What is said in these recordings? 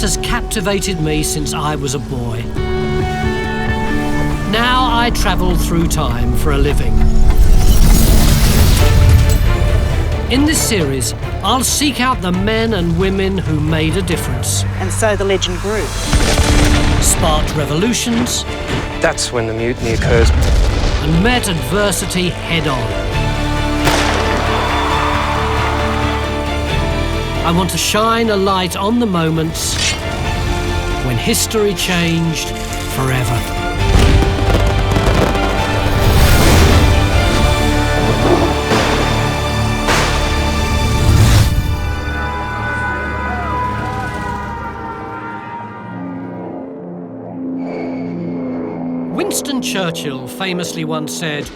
has captivated me since I was a boy. Now I travel through time for a living. In this series, I'll seek out the men and women who made a difference. And so the legend grew. Sparked revolutions. That's when the mutiny occurs. And met adversity head-on. I want to shine a light on the moments when history changed forever. Winston Churchill famously once said,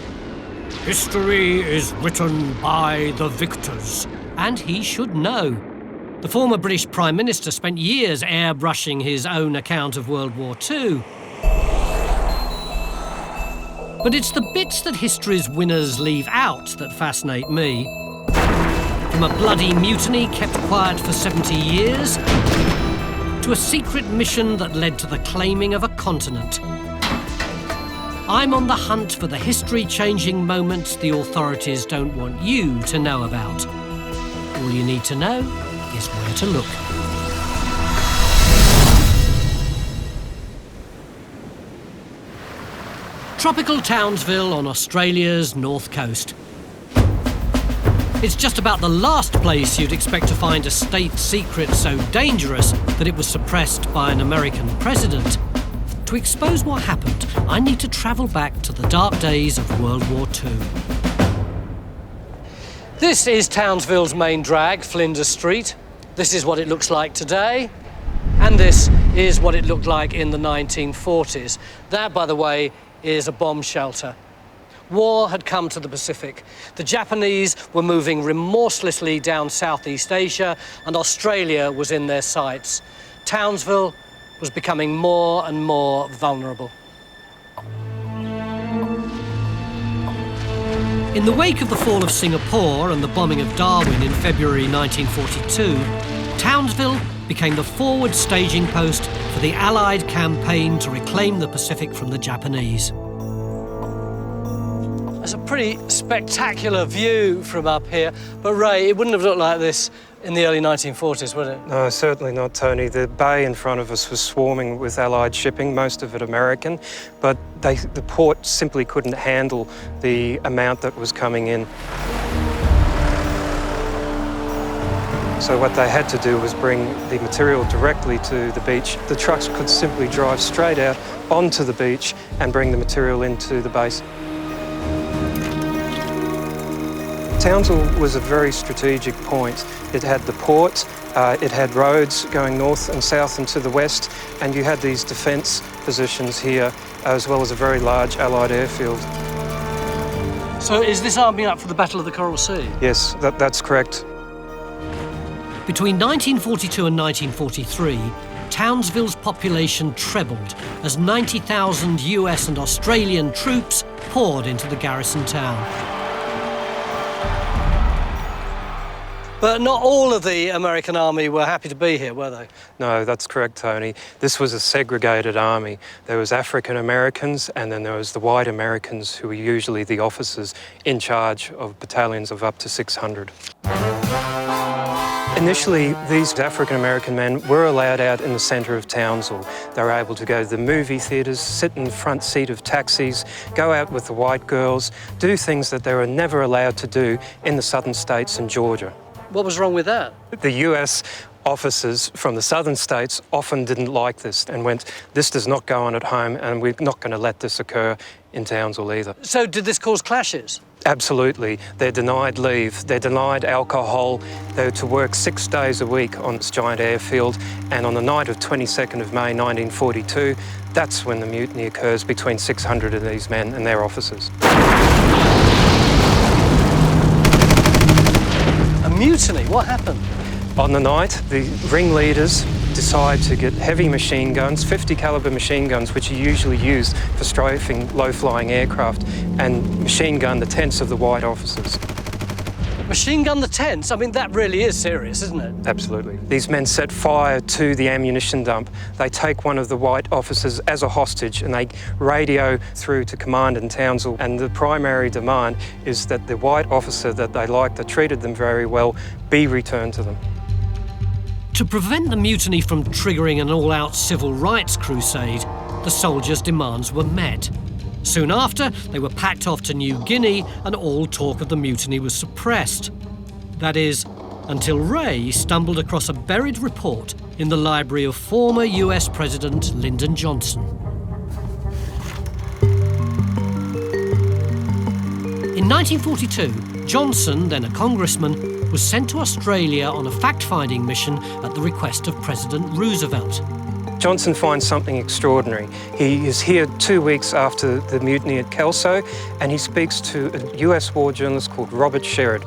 "History is written by the victors." And he should know. The former British Prime Minister spent years airbrushing his own account of World War II. But it's the bits that history's winners leave out that fascinate me. From a bloody mutiny kept quiet for 70 years, to a secret mission that led to the claiming of a continent. I'm on the hunt for the history-changing moments the authorities don't want you to know about. All you need to know is where to look. Tropical Townsville on Australia's north coast. It's just about the last place you'd expect to find a state secret so dangerous that it was suppressed by an American president. To expose what happened, I need to travel back to the dark days of World War II. This is Townsville's main drag, Flinders Street. This is what it looks like today, and this is what it looked like in the 1940s. That, by the way, is a bomb shelter. War had come to the Pacific. The Japanese were moving remorselessly down Southeast Asia, and Australia was in their sights. Townsville was becoming more and more vulnerable. In the wake of the fall of Singapore and the bombing of Darwin in February 1942, Townsville became the forward staging post for the Allied campaign to reclaim the Pacific from the Japanese. That's a pretty spectacular view from up here, but Ray, it wouldn't have looked like this in the early 1940s, would it? No, certainly not, Tony. The bay in front of us was swarming with Allied shipping, most of it American, but the port simply couldn't handle the amount that was coming in. So what they had to do was bring the material directly to the beach. The trucks could simply drive straight out onto the beach and bring the material into the base. Townsville was a very strategic point. It had the port, it had roads going north and south and to the west, and you had these defence positions here, as well as a very large Allied airfield. So is this arming up for the Battle of the Coral Sea? Yes, that's correct. Between 1942 and 1943, Townsville's population trebled as 90,000 US and Australian troops poured into the garrison town. But not all of the American army were happy to be here, were they? No, that's correct, Tony. This was a segregated army. There was African Americans, and then there was the white Americans, who were usually the officers in charge of battalions of up to 600. Initially, these African American men were allowed out in the centre of Townsville. They were able to go to the movie theatres, sit in the front seat of taxis, go out with the white girls, do things that they were never allowed to do in the southern states and Georgia. What was wrong with that? The US officers from the southern states often didn't like this and went, this does not go on at home and we're not going to let this occur in Townsville either. So did this cause clashes? Absolutely. They're denied leave, they're denied alcohol, they're to work 6 days a week on this giant airfield, and on the night of 22nd of May 1942, that's when the mutiny occurs between 600 of these men and their officers. A mutiny? What happened? On the night, the ringleaders decide to get heavy machine guns, 50 caliber machine guns, which are usually used for strafing low-flying aircraft, and machine gun the tents of the white officers. Machine gun the tents? I mean, that really is serious, isn't it? Absolutely. These men set fire to the ammunition dump. They take one of the white officers as a hostage and they radio through to command in Townsville. And the primary demand is that the white officer that they liked, that treated them very well, be returned to them. To prevent the mutiny from triggering an all-out civil rights crusade, the soldiers' demands were met. Soon after, they were packed off to New Guinea and all talk of the mutiny was suppressed. That is, until Ray stumbled across a buried report in the library of former US President Lyndon Johnson. In 1942, Johnson, then a congressman, was sent to Australia on a fact-finding mission at the request of President Roosevelt. Johnson finds something extraordinary. He is here 2 weeks after the mutiny at Kelso, and he speaks to a US war journalist called Robert Sherrod.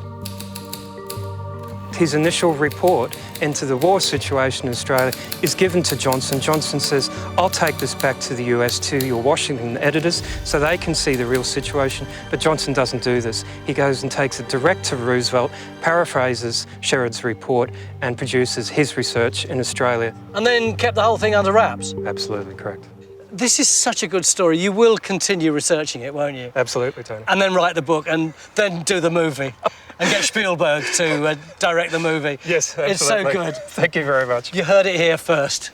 His initial report into the war situation in Australia is given to Johnson. Johnson says, I'll take this back to the US, to your Washington editors, so they can see the real situation. But Johnson doesn't do this. He goes and takes it direct to Roosevelt, paraphrases Sherrod's report, and produces his research in Australia. And then kept the whole thing under wraps? Absolutely correct. This is such a good story. You will continue researching it, won't you? Absolutely, Tony. And then write the book and then do the movie. And get Spielberg to direct the movie. Yes, absolutely. It's so good. Thank you very much. You heard it here first.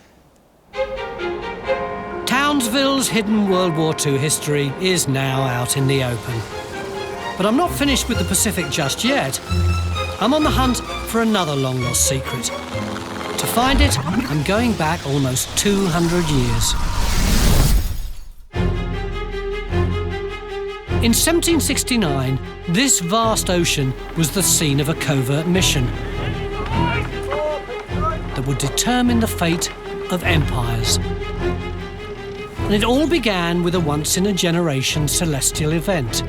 Townsville's hidden World War II history is now out in the open. But I'm not finished with the Pacific just yet. I'm on the hunt for another long-lost secret. To find it, I'm going back almost 200 years. In 1769, this vast ocean was the scene of a covert mission that would determine the fate of empires. And it all began with a once-in-a-generation celestial event.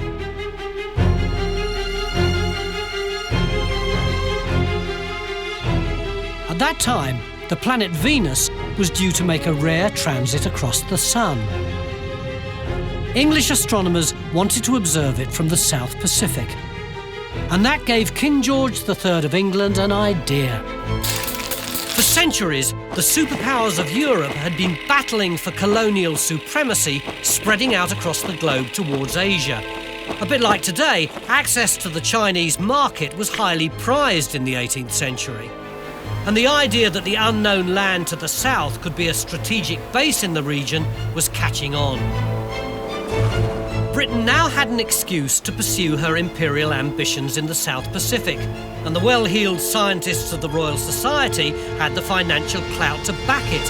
At that time, the planet Venus was due to make a rare transit across the Sun. English astronomers wanted to observe it from the South Pacific. And that gave King George III of England an idea. For centuries, the superpowers of Europe had been battling for colonial supremacy, spreading out across the globe towards Asia. A bit like today, access to the Chinese market was highly prized in the 18th century. And the idea that the unknown land to the south could be a strategic base in the region was catching on. Britain now had an excuse to pursue her imperial ambitions in the South Pacific, and the well-heeled scientists of the Royal Society had the financial clout to back it.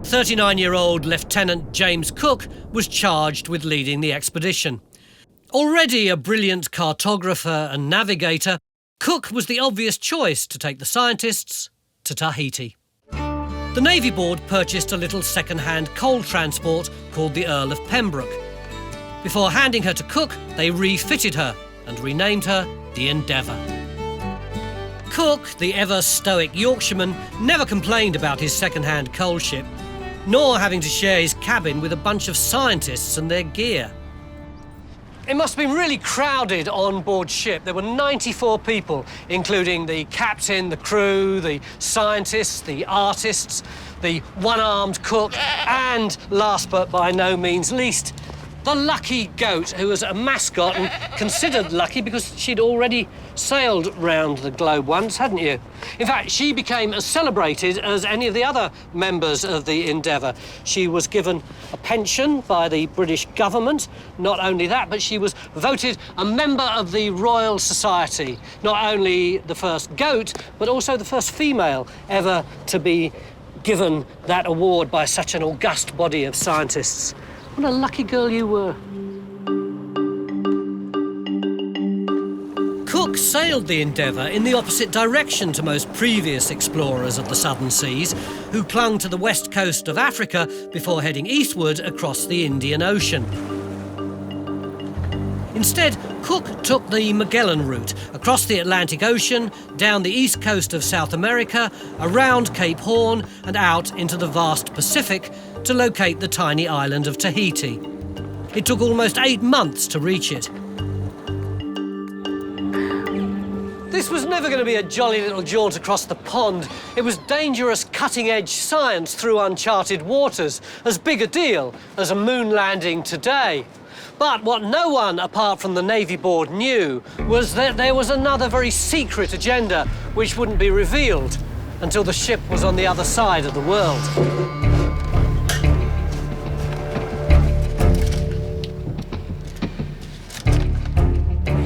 39-year-old Lieutenant James Cook was charged with leading the expedition. Already a brilliant cartographer and navigator, Cook was the obvious choice to take the scientists to Tahiti. The Navy Board purchased a little second-hand coal transport called the Earl of Pembroke. Before handing her to Cook, they refitted her and renamed her the Endeavour. Cook, the ever-stoic Yorkshireman, never complained about his second-hand coal ship, nor having to share his cabin with a bunch of scientists and their gear. It must have been really crowded on board ship. There were 94 people, including the captain, the crew, the scientists, the artists, the one-armed cook, and last but by no means least, the lucky goat, who was a mascot and considered lucky because she'd already sailed round the globe once, hadn't you? In fact, she became as celebrated as any of the other members of the Endeavour. She was given a pension by the British government. Not only that, but she was voted a member of the Royal Society. Not only the first goat, but also the first female ever to be given that award by such an august body of scientists. What a lucky girl you were. Cook sailed the Endeavour in the opposite direction to most previous explorers of the southern seas, who clung to the west coast of Africa before heading eastward across the Indian Ocean. Instead, Cook took the Magellan route across the Atlantic Ocean, down the east coast of South America, around Cape Horn and out into the vast Pacific to locate the tiny island of Tahiti. It took almost 8 months to reach it. This was never going to be a jolly little jaunt across the pond. It was dangerous, cutting-edge science through uncharted waters, as big a deal as a moon landing today. But what no one, apart from the Navy Board, knew was that there was another very secret agenda which wouldn't be revealed until the ship was on the other side of the world.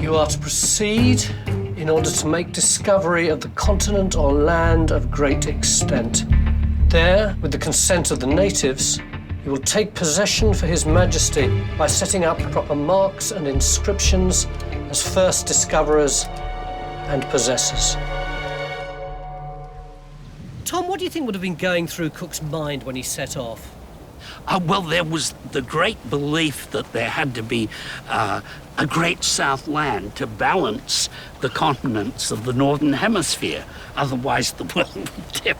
You are to proceed in order to make discovery of the continent or land of great extent. There, with the consent of the natives, you will take possession for His Majesty by setting up proper marks and inscriptions as first discoverers and possessors. Tom, what do you think would have been going through Cook's mind when he set off? Well, there was the great belief that there had to be a great south land to balance the continents of the northern hemisphere. Otherwise, the world would tip.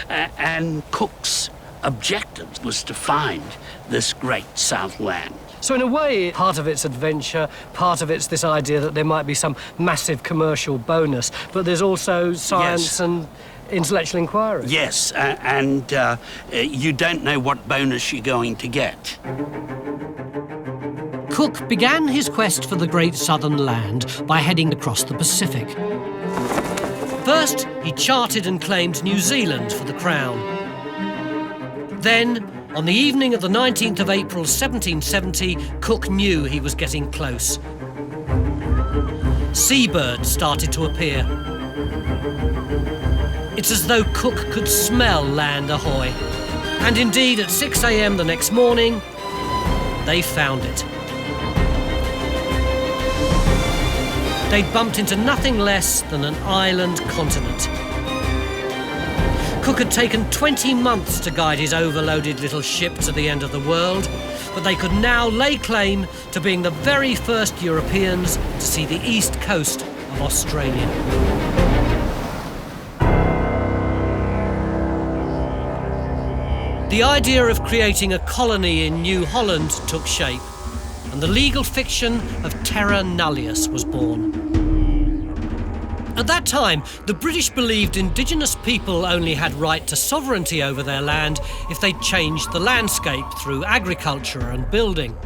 And Cook's objective was to find this great south land. So in a way, part of it's adventure, part of it's this idea that there might be some massive commercial bonus, but there's also science Yes. and intellectual inquiry. Yes, and you don't know what bonus you're going to get. Cook began his quest for the great southern land by heading across the Pacific. First, he charted and claimed New Zealand for the crown. Then, on the evening of the 19th of April 1770, Cook knew he was getting close. Seabirds started to appear. It's as though Cook could smell land ahoy. And indeed, at 6 a.m. the next morning, they found it. They'd bumped into nothing less than an island continent. Cook had taken 20 months to guide his overloaded little ship to the end of the world, but they could now lay claim to being the very first Europeans to see the east coast of Australia. The idea of creating a colony in New Holland took shape, and the legal fiction of terra nullius was born. At that time, the British believed indigenous people only had right to sovereignty over their land if they changed the landscape through agriculture and building.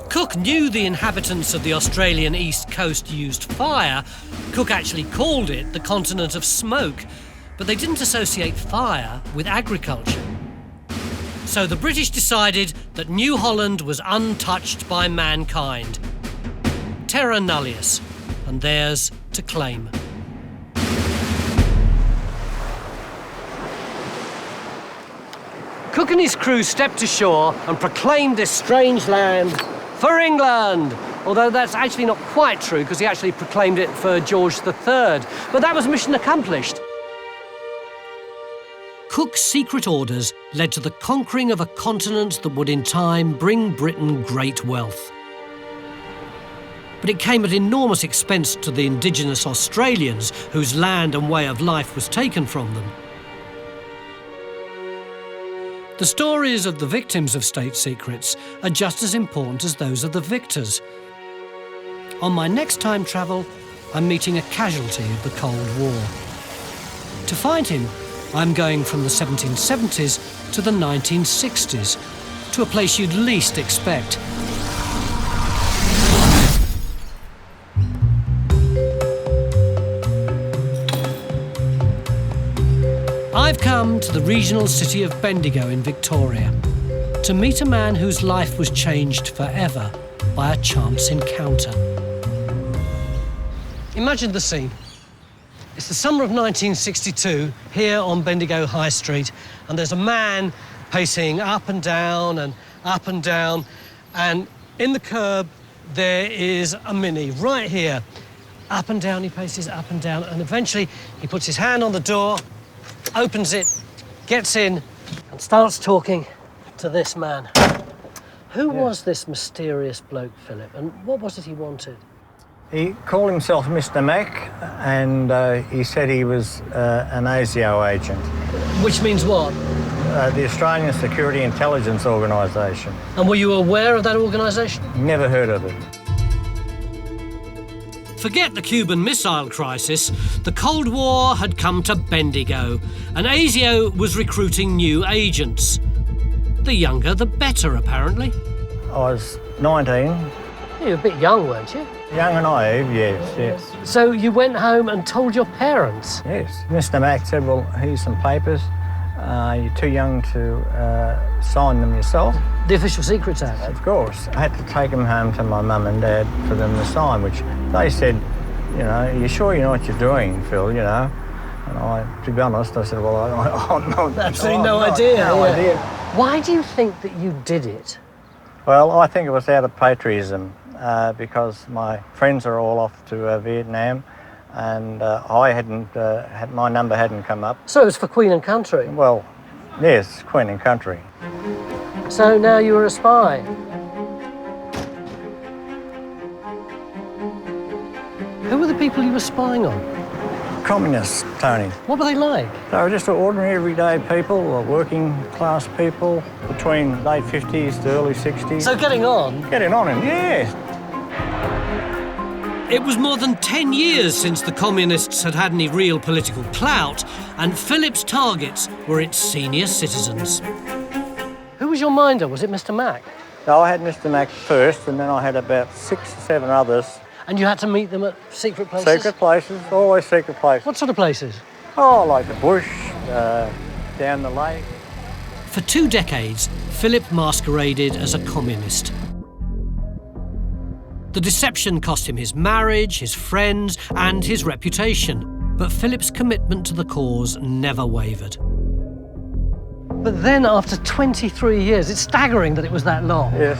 Cook knew the inhabitants of the Australian east coast used fire. Cook actually called it the continent of smoke, but they didn't associate fire with agriculture. So the British decided that New Holland was untouched by mankind. Terra nullius, and theirs to claim. Cook and his crew stepped ashore and proclaimed this strange land for England. Although that's actually not quite true, because he actually proclaimed it for George III. But that was mission accomplished. Cook's secret orders led to the conquering of a continent that would in time bring Britain great wealth. But it came at enormous expense to the indigenous Australians, whose land and way of life was taken from them. The stories of the victims of state secrets are just as important as those of the victors. On my next time travel, I'm meeting a casualty of the Cold War. To find him, I'm going from the 1770s to the 1960s, to a place you'd least expect. I've come to the regional city of Bendigo in Victoria to meet a man whose life was changed forever by a chance encounter. Imagine the scene. It's the summer of 1962 here on Bendigo High Street, and there's a man pacing up and down and up and down, and in the curb there is a Mini right here. Up and down he paces, up and down, and eventually he puts his hand on the door, opens it, gets in, and starts talking to this man. Who was this mysterious bloke, Philip, and what was it he wanted? He called himself Mr. Mac, and he said he was an ASIO agent. Which means what? the Australian Security Intelligence Organisation. And were you aware of that organisation? Never heard of it. Forget the Cuban Missile Crisis. The Cold War had come to Bendigo, and ASIO was recruiting new agents. The younger, the better, apparently. I was 19. You were a bit young, weren't you? Young and naive, yes. So you went home and told your parents? Yes. Mr. Mack said, well, here's some papers. You're too young to sign them yourself. The Official Secrets Act? Of course. I had to take them home to my mum and dad for them to sign, which they said, you know, are you sure you know what you're doing, Phil, you know? And I, to be honest, I said, well, I'm not... Absolutely no idea. No idea. Why do you think that you did it? Well, I think it was out of patriotism because my friends are all off to Vietnam and I hadn't, my number hadn't come up. So it was for Queen and Country? Well, yes, Queen and Country. So now you were a spy? Who were the people you were spying on? Communists, Tony. What were they like? They were just ordinary, everyday people, or working class people between late 50s to early 60s. So getting on? Getting on, and yeah. It was more than 10 years since the communists had had any real political clout, and Philip's targets were its senior citizens. Who was your minder? Was it Mr. Mack? So I had Mr. Mack first, and then I had about 6 or 7 others. And you had to meet them at secret places? Secret places, always secret places. What sort of places? Oh, like the bush, down the lake. For 2 decades, Philip masqueraded as a communist. The deception cost him his marriage, his friends, and his reputation. But Philip's commitment to the cause never wavered. But then, after 23 years, it's staggering that it was that long. Yes.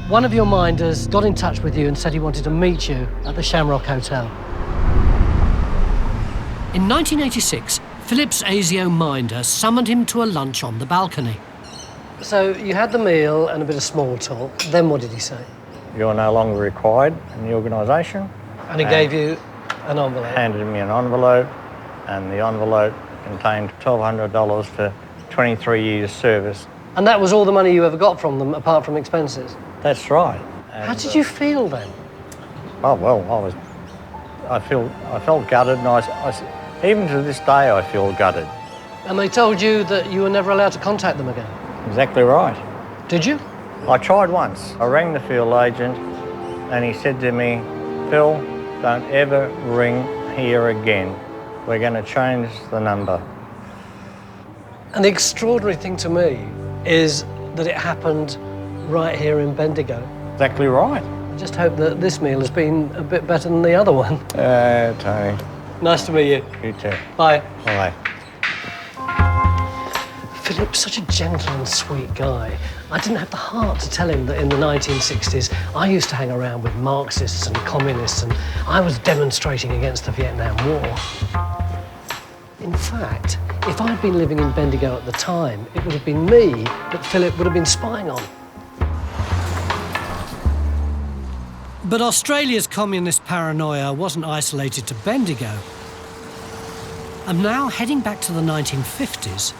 One of your minders got in touch with you and said he wanted to meet you at the Shamrock Hotel. In 1986, Philip's ASIO minder summoned him to a lunch on the balcony. So you had the meal and a bit of small talk. Then what did he say? You're no longer required in the organisation. And he gave you an envelope? Handed me an envelope, and the envelope contained $1,200 for 23 years service. And that was all the money you ever got from them, apart from expenses? That's right. And how did you feel then? Oh, well, I felt gutted, and even to this day I feel gutted. And they told you that you were never allowed to contact them again? Exactly right. Did you? I tried once. I rang the field agent and he said to me, Phil, don't ever ring here again. We're going to change the number. And the extraordinary thing to me is that it happened right here in Bendigo. Exactly right. I just hope that this meal has been a bit better than the other one. Tony. Nice to meet you. You too. Bye. Bye. Philip's such a gentle and sweet guy. I didn't have the heart to tell him that in the 1960s I used to hang around with Marxists and communists and I was demonstrating against the Vietnam War. In fact, if I'd been living in Bendigo at the time, it would have been me that Philip would have been spying on. But Australia's communist paranoia wasn't isolated to Bendigo. I'm now heading back to the 1950s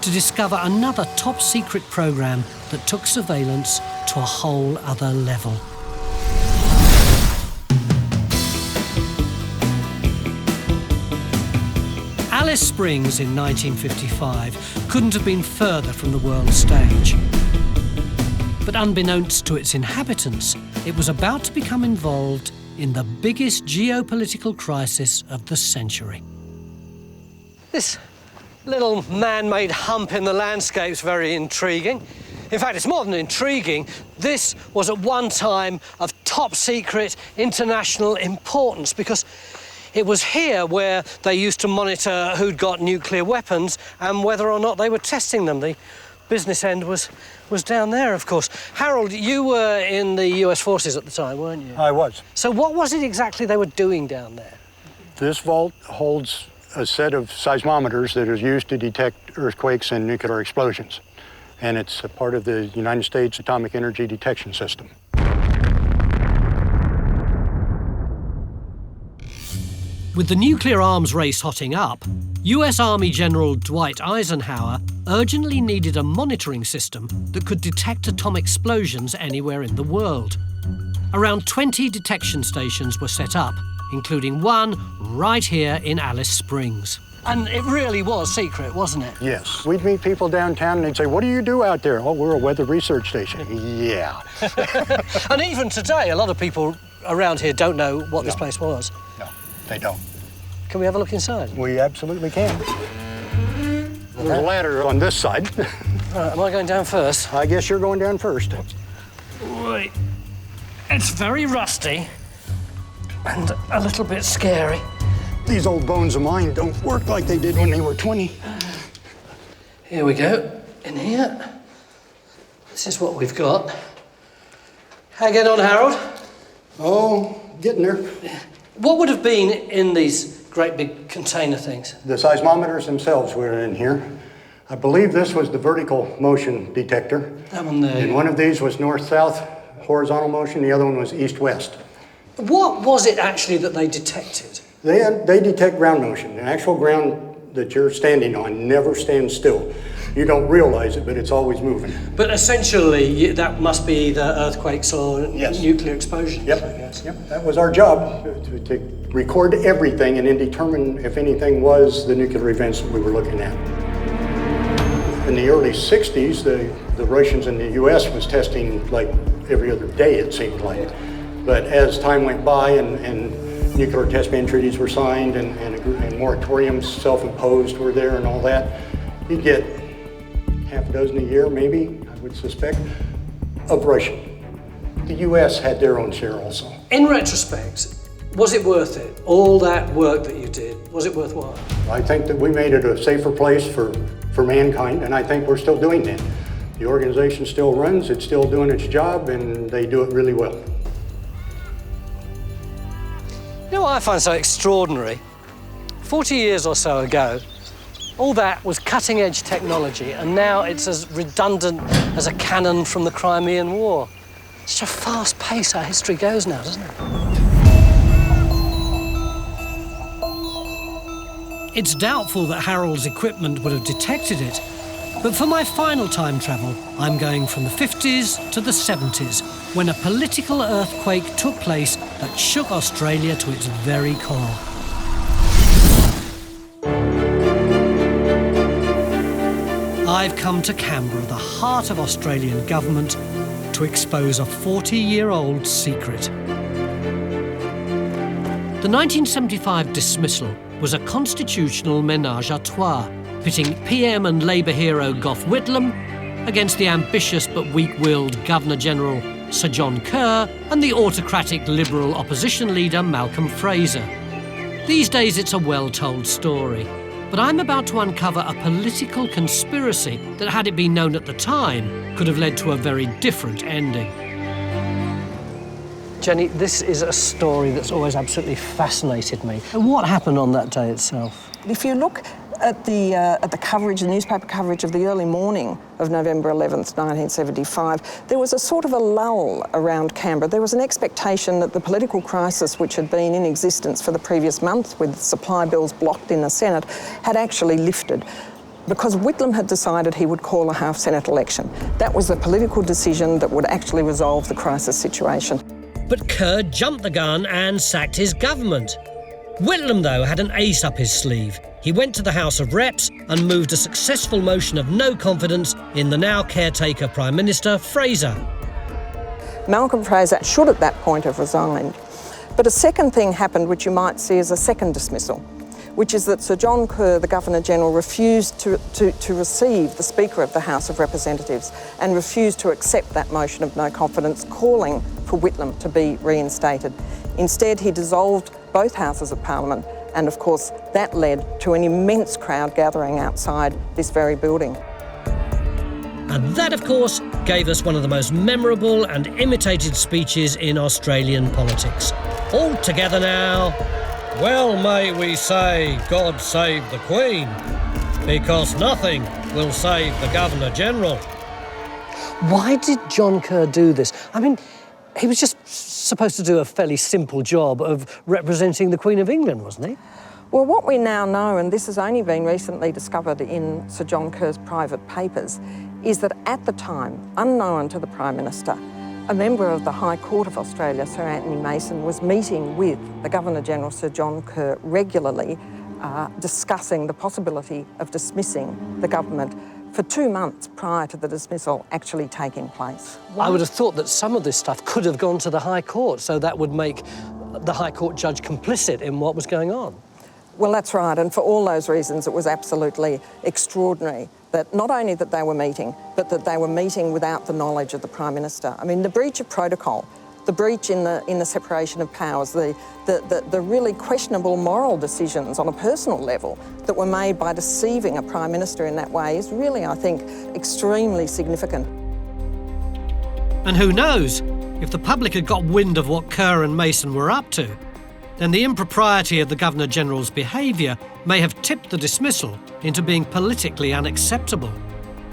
to discover another top-secret program that took surveillance to a whole other level. Alice Springs in 1955 couldn't have been further from the world stage. But unbeknownst to its inhabitants, it was about to become involved in the biggest geopolitical crisis of the century. This little man-made hump in the landscape's very intriguing. In fact, it's more than intriguing. This was at one time of top-secret international importance because it was here where they used to monitor who'd got nuclear weapons and whether or not they were testing them. The business end was down there, of course. Harold, you were in the US forces at the time, weren't you? I was. So what was it exactly they were doing down there? This vault holds a set of seismometers that is used to detect earthquakes and nuclear explosions. And it's a part of the United States Atomic Energy Detection System. With the nuclear arms race hotting up, US Army General Dwight Eisenhower urgently needed a monitoring system that could detect atomic explosions anywhere in the world. Around 20 detection stations were set up, including one right here in Alice Springs. And it really was secret, wasn't it? Yes. We'd meet people downtown and they'd say, "What do you do out there?" "Oh, we're a weather research station." Yeah. And even today, a lot of people around here don't know what this place was. No, they don't. Can we have a look inside? We absolutely can. There's a ladder on this side. Right, am I going down first? I guess you're going down first. Right. It's very rusty and a little bit scary. These old bones of mine don't work like they did when they were 20. Here we go, in here. This is what we've got. How you getting on, Harold? Oh, getting there. What would have been in these great big container things? The seismometers themselves were in here. I believe this was the vertical motion detector. That one there. And one of these was north-south horizontal motion, the other one was east-west. What was it actually that they detected? They detect ground motion. The actual ground that you're standing on never stands still. You don't realize it, but it's always moving. But essentially, that must be either earthquakes or Yes. nuclear explosions. Yep. I guess. Yep. That was our job, to record everything and then determine if anything was the nuclear events that we were looking at. In the early 60s, the Russians and the US was testing like every other day, it seemed like. But as time went by and nuclear test ban treaties were signed and moratoriums self-imposed were there and all that, you'd get half a dozen a year, maybe, I would suspect, of Russia. The US had their own share also. In retrospect, was it worth it? All that work that you did, was it worthwhile? I think that we made it a safer place for mankind, and I think we're still doing that. The organization still runs, it's still doing its job, and they do it really well. You know what I find so extraordinary? 40 years or so ago, all that was cutting-edge technology, and now it's as redundant as a cannon from the Crimean War. Such a fast pace our history goes now, doesn't it? It's doubtful that Harold's equipment would have detected it, but for my final time travel, I'm going from the 50s to the 70s, when a political earthquake took place that shook Australia to its very core. I've come to Canberra, the heart of Australian government, to expose a 40-year-old secret. The 1975 dismissal was a constitutional ménage à trois, pitting PM and Labour hero Gough Whitlam against the ambitious but weak-willed Governor-General Sir John Kerr and the autocratic Liberal opposition leader Malcolm Fraser. These days it's a well-told story, but I'm about to uncover a political conspiracy that, had it been known at the time, could have led to a very different ending. Jenny, this is a story that's always absolutely fascinated me. What happened on that day itself? If you look at the coverage, the newspaper coverage of the early morning of November 11th, 1975, there was a sort of a lull around Canberra. There was an expectation that the political crisis, which had been in existence for the previous month with supply bills blocked in the Senate, had actually lifted, because Whitlam had decided he would call a half-Senate election. That was a political decision that would actually resolve the crisis situation. But Kerr jumped the gun and sacked his government. Whitlam, though, had an ace up his sleeve. He went to the House of Reps and moved a successful motion of no confidence in the now caretaker Prime Minister, Fraser. Malcolm Fraser should at that point have resigned. But a second thing happened which you might see as a second dismissal, which is that Sir John Kerr, the Governor-General, refused to receive the Speaker of the House of Representatives and refused to accept that motion of no confidence, calling for Whitlam to be reinstated. Instead, he dissolved both Houses of Parliament, and of course that led to an immense crowd gathering outside this very building. And that, of course, gave us one of the most memorable and imitated speeches in Australian politics. All together now. Well may we say, God save the Queen, because nothing will save the Governor-General. Why did John Kerr do this? I mean, He was just supposed to do a fairly simple job of representing the Queen of England, wasn't he? Well, what we now know, and this has only been recently discovered in Sir John Kerr's private papers, is that at the time, unknown to the Prime Minister, a member of the High Court of Australia, Sir Anthony Mason, was meeting with the Governor-General, Sir John Kerr, regularly, discussing the possibility of dismissing the government for 2 months prior to the dismissal actually taking place. I would have thought that some of this stuff could have gone to the High Court, so that would make the High Court judge complicit in what was going on. Well, that's right, and for all those reasons, it was absolutely extraordinary that not only that they were meeting, but that they were meeting without the knowledge of the Prime Minister. I mean, the breach of protocol, the breach in the separation of powers, the really questionable moral decisions on a personal level that were made by deceiving a Prime Minister in that way is really, I think, extremely significant. And who knows, if the public had got wind of what Kerr and Mason were up to, then the impropriety of the Governor-General's behaviour may have tipped the dismissal into being politically unacceptable.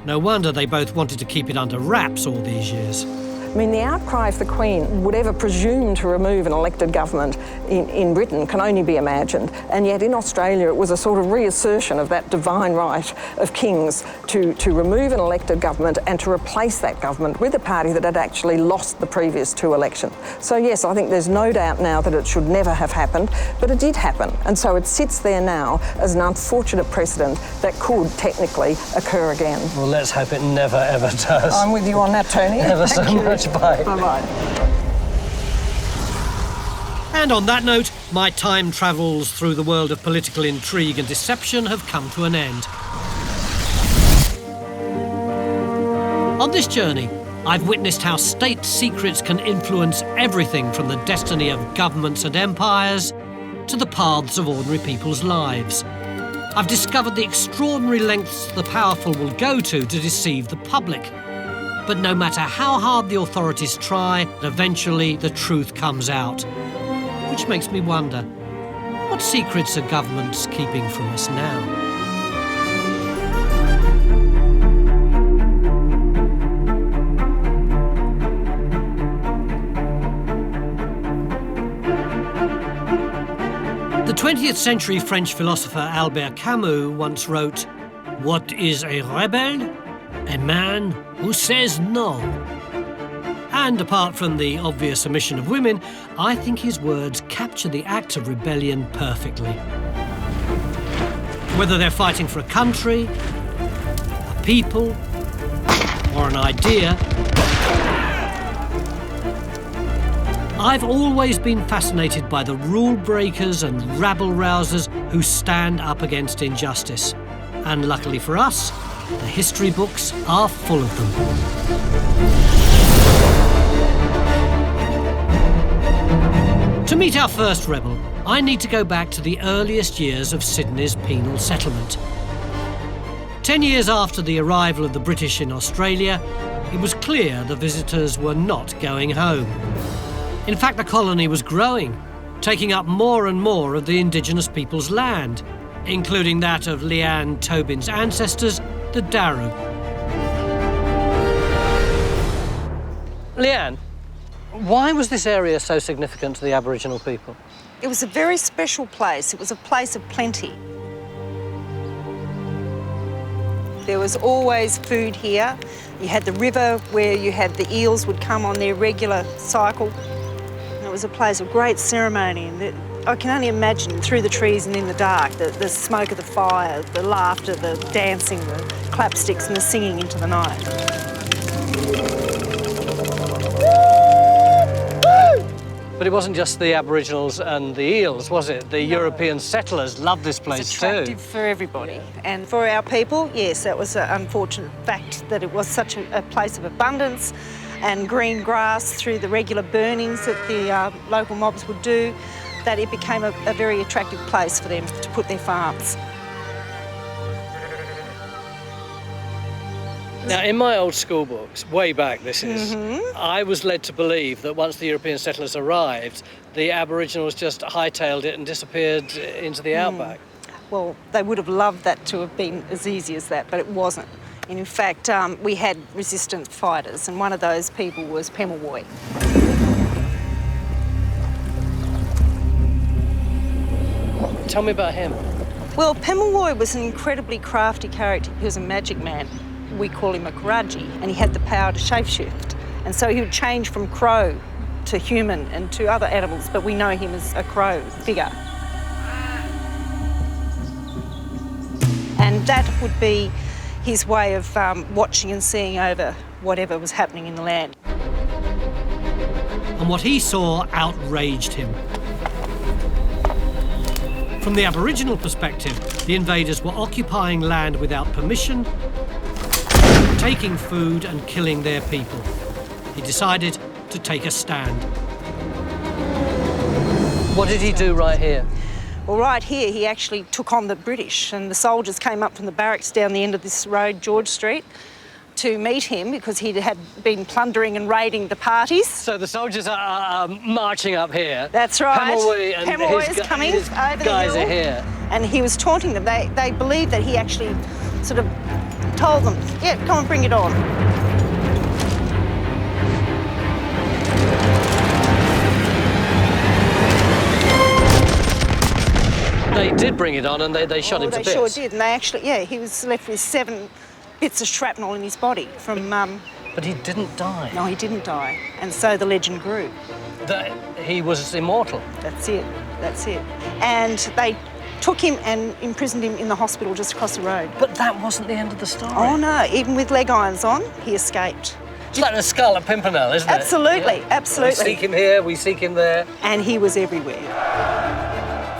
No wonder they both wanted to keep it under wraps all these years. I mean, the outcry if the Queen would ever presume to remove an elected government in Britain can only be imagined. And yet in Australia, it was a sort of reassertion of that divine right of kings to remove an elected government and to replace that government with a party that had actually lost the previous 2 elections. So yes, I think there's no doubt now that it should never have happened, but it did happen. And so it sits there now as an unfortunate precedent that could technically occur again. Well, let's hope it never, ever does. I'm with you on that, Tony. Ever so much. Bye. Bye-bye. And on that note, my time travels through the world of political intrigue and deception have come to an end. On this journey, I've witnessed how state secrets can influence everything from the destiny of governments and empires to the paths of ordinary people's lives. I've discovered the extraordinary lengths the powerful will go to deceive the public. But no matter how hard the authorities try, eventually the truth comes out. Which makes me wonder, what secrets are governments keeping from us now? The 20th century French philosopher Albert Camus once wrote, "What is a rebel? A man who says no." And apart from the obvious omission of women, I think his words capture the act of rebellion perfectly. Whether they're fighting for a country, a people, or an idea, I've always been fascinated by the rule breakers and rabble-rousers who stand up against injustice. And luckily for us, the history books are full of them. To meet our first rebel, I need to go back to the earliest years of Sydney's penal settlement. 10 years after the arrival of the British in Australia, it was clear the visitors were not going home. In fact, the colony was growing, taking up more and more of the indigenous people's land, including that of Leanne Tobin's ancestors, the Darug. Leanne, why was this area so significant to the Aboriginal people? It was a very special place. It was a place of plenty. There was always food here. You had the river where you had the eels would come on their regular cycle. And it was a place of great ceremony. And I can only imagine through the trees and in the dark, the smoke of the fire, the laughter, the dancing, the clapsticks and the singing into the night. But it wasn't just the Aboriginals and the eels, was it? The European settlers loved this place It's attractive for everybody. And for our people, yes, that was an unfortunate fact that it was such a place of abundance and green grass through the regular burnings that the local mobs would do, that it became a very attractive place for them to put their farms. Now, in my old school books, way back this is, I was led to believe that once the European settlers arrived, the Aboriginals just hightailed it and disappeared into the outback. Well, they would have loved that to have been as easy as that, but it wasn't. And in fact, we had resistance fighters, and one of those people was Pemulwuy. Tell me about him. Well, Pemulwuy was an incredibly crafty character. He was a magic man. We call him a Karaji, and he had the power to shapeshift. And so he would change from crow to human and to other animals, but we know him as a crow figure. And that would be his way of watching and seeing over whatever was happening in the land. And what he saw outraged him. From the Aboriginal perspective, the invaders were occupying land without permission, taking food and killing their people. He decided to take a stand. What did he do right here? Well, right here, he actually took on the British, and the soldiers came up from the barracks down the end of this road, George Street, to meet him because he had been plundering and raiding the parties. So the soldiers are marching up here. That's right. Pemulwuy is coming his over the guys hill, are here. and he was taunting them. They believed that he actually sort of told them, yeah, come and bring it on. They did bring it on, and they shot him to bits. They sure did, and they actually, yeah, he was left with 7 bits of shrapnel in his body from... But he didn't die. No, he didn't die, and so the legend grew. That he was immortal. That's it, that's it. And they took him and imprisoned him in the hospital just across the road. But that wasn't the end of the story. Oh no, even with leg irons on, he escaped. It's like the Scarlet Pimpernel, isn't it? Absolutely, Yeah. absolutely. We seek him here, we seek him there. And he was everywhere.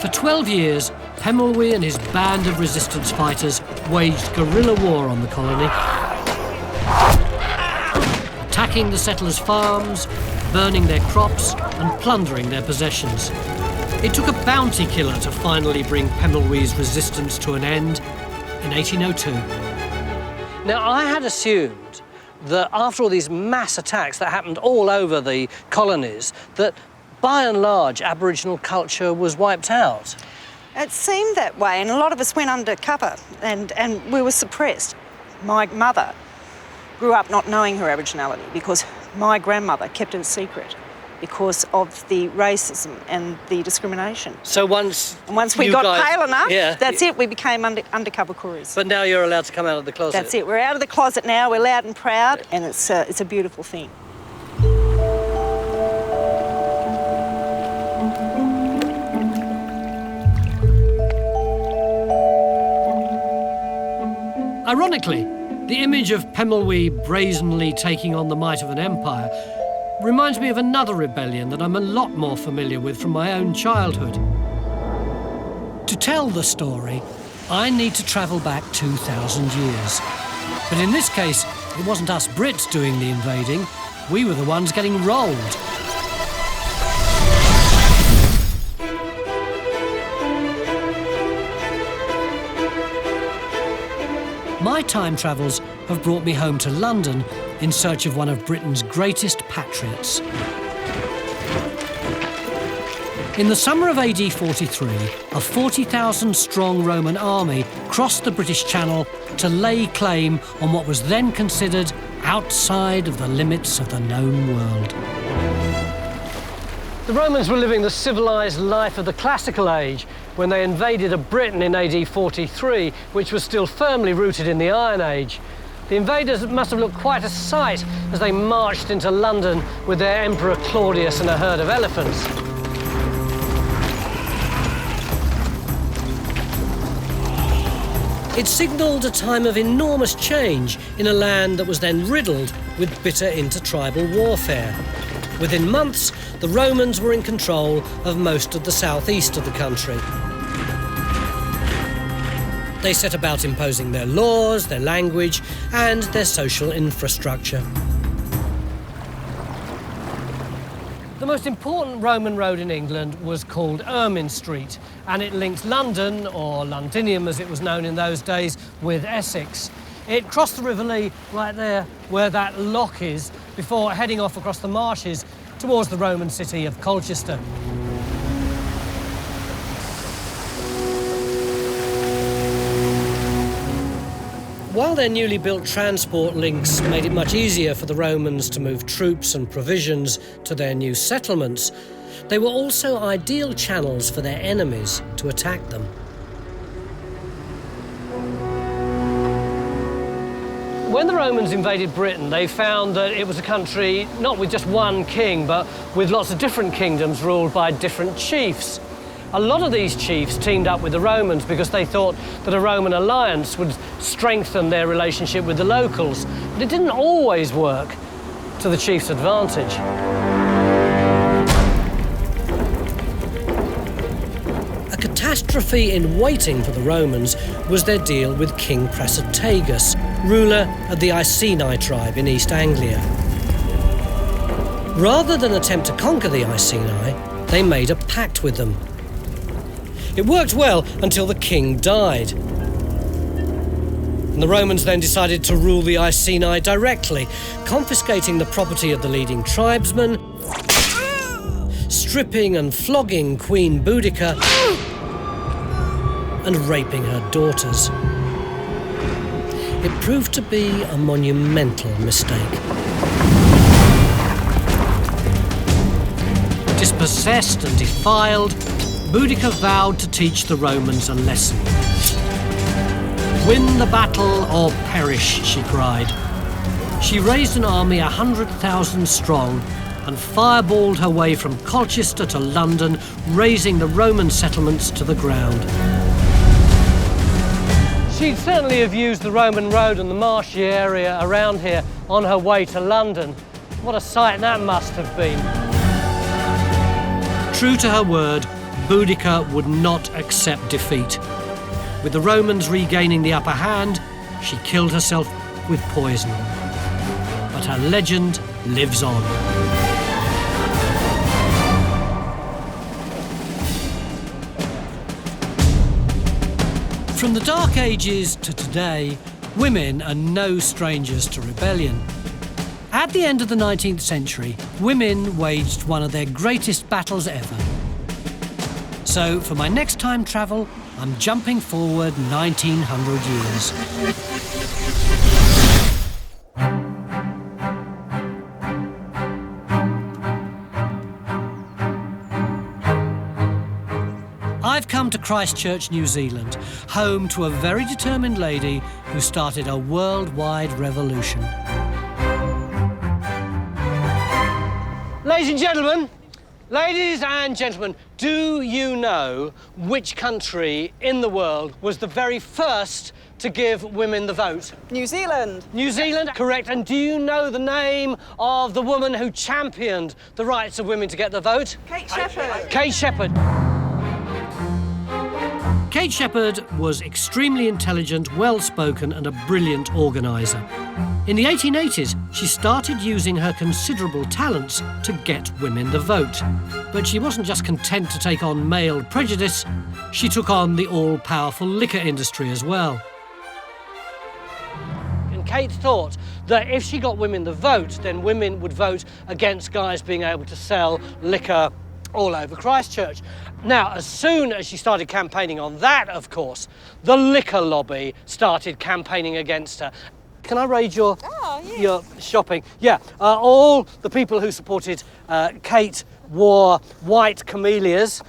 For 12 years, Pemulwuy and his band of resistance fighters waged guerrilla war on the colony, attacking the settlers' farms, burning their crops and plundering their possessions. It took a bounty killer to finally bring Pemulwuy's resistance to an end in 1802. Now, I had assumed that after all these mass attacks that happened all over the colonies, that by and large, Aboriginal culture was wiped out. It seemed that way, and a lot of us went undercover, and we were suppressed. My mother grew up not knowing her Aboriginality because my grandmother kept it a secret because of the racism and the discrimination. So once we got guys, pale enough, yeah, that's it, we became undercover Koris. But now you're allowed to come out of the closet. That's it, we're out of the closet now, we're loud and proud, and it's a beautiful thing. Ironically, the image of Pemulwuy brazenly taking on the might of an empire reminds me of another rebellion that I'm a lot more familiar with from my own childhood. To tell the story, I need to travel back 2,000 years. But in this case, it wasn't us Brits doing the invading, we were the ones getting rolled. My time travels have brought me home to London in search of one of Britain's greatest patriots. In the summer of AD 43, a 40,000-strong Roman army crossed the British Channel to lay claim on what was then considered outside of the limits of the known world. The Romans were living the civilised life of the classical age when they invaded a Britain in AD 43, which was still firmly rooted in the Iron Age. The invaders must have looked quite a sight as they marched into London with their Emperor Claudius and a herd of elephants. It signalled a time of enormous change in a land that was then riddled with bitter intertribal warfare. Within months, the Romans were in control of most of the southeast of the country. They set about imposing their laws, their language, and their social infrastructure. The most important Roman road in England was called Ermine Street, and it linked London, or Londinium as it was known in those days, with Essex. It crossed the River Lee right there where that lock is, before heading off across the marshes towards the Roman city of Colchester. While their newly built transport links made it much easier for the Romans to move troops and provisions to their new settlements, they were also ideal channels for their enemies to attack them. When the Romans invaded Britain, they found that it was a country not with just one king, but with lots of different kingdoms ruled by different chiefs. A lot of these chiefs teamed up with the Romans because they thought that a Roman alliance would strengthen their relationship with the locals. But it didn't always work to the chiefs' advantage. A catastrophe in waiting for the Romans was their deal with King Prasutagus, ruler of the Iceni tribe in East Anglia. Rather than attempt to conquer the Iceni, they made a pact with them. It worked well until the king died. And the Romans then decided to rule the Iceni directly, confiscating the property of the leading tribesmen, stripping and flogging Queen Boudica, and raping her daughters. It proved to be a monumental mistake. Dispossessed and defiled, Boudica vowed to teach the Romans a lesson. Win the battle or perish, she cried. She raised an army 100,000 strong and fireballed her way from Colchester to London, razing the Roman settlements to the ground. She'd certainly have used the Roman road and the marshy area around here on her way to London. What a sight that must have been. True to her word, Boudica would not accept defeat. With the Romans regaining the upper hand, she killed herself with poison. But her legend lives on. From the Dark Ages to today, women are no strangers to rebellion. At the end of the 19th century, women waged one of their greatest battles ever. So, for my next time travel, I'm jumping forward 1900 years. I've come to Christchurch, New Zealand, home to a very determined lady who started a worldwide revolution. Ladies and gentlemen, do you know which country in the world was the very first to give women the vote? New Zealand. New Zealand, correct. And do you know the name of the woman who championed the rights of women to get the vote? Kate Shepherd. Kate Shepherd. Kate Shepherd was extremely intelligent, well-spoken and a brilliant organiser. In the 1880s, she started using her considerable talents to get women the vote. But she wasn't just content to take on male prejudice, she took on the all-powerful liquor industry as well. And Kate thought that if she got women the vote, then women would vote against guys being able to sell liquor all over Christchurch. Now, as soon as she started campaigning on that, of course, the liquor lobby started campaigning against her. Can I raid your shopping? Yeah, all the people who supported Kate wore white camellias.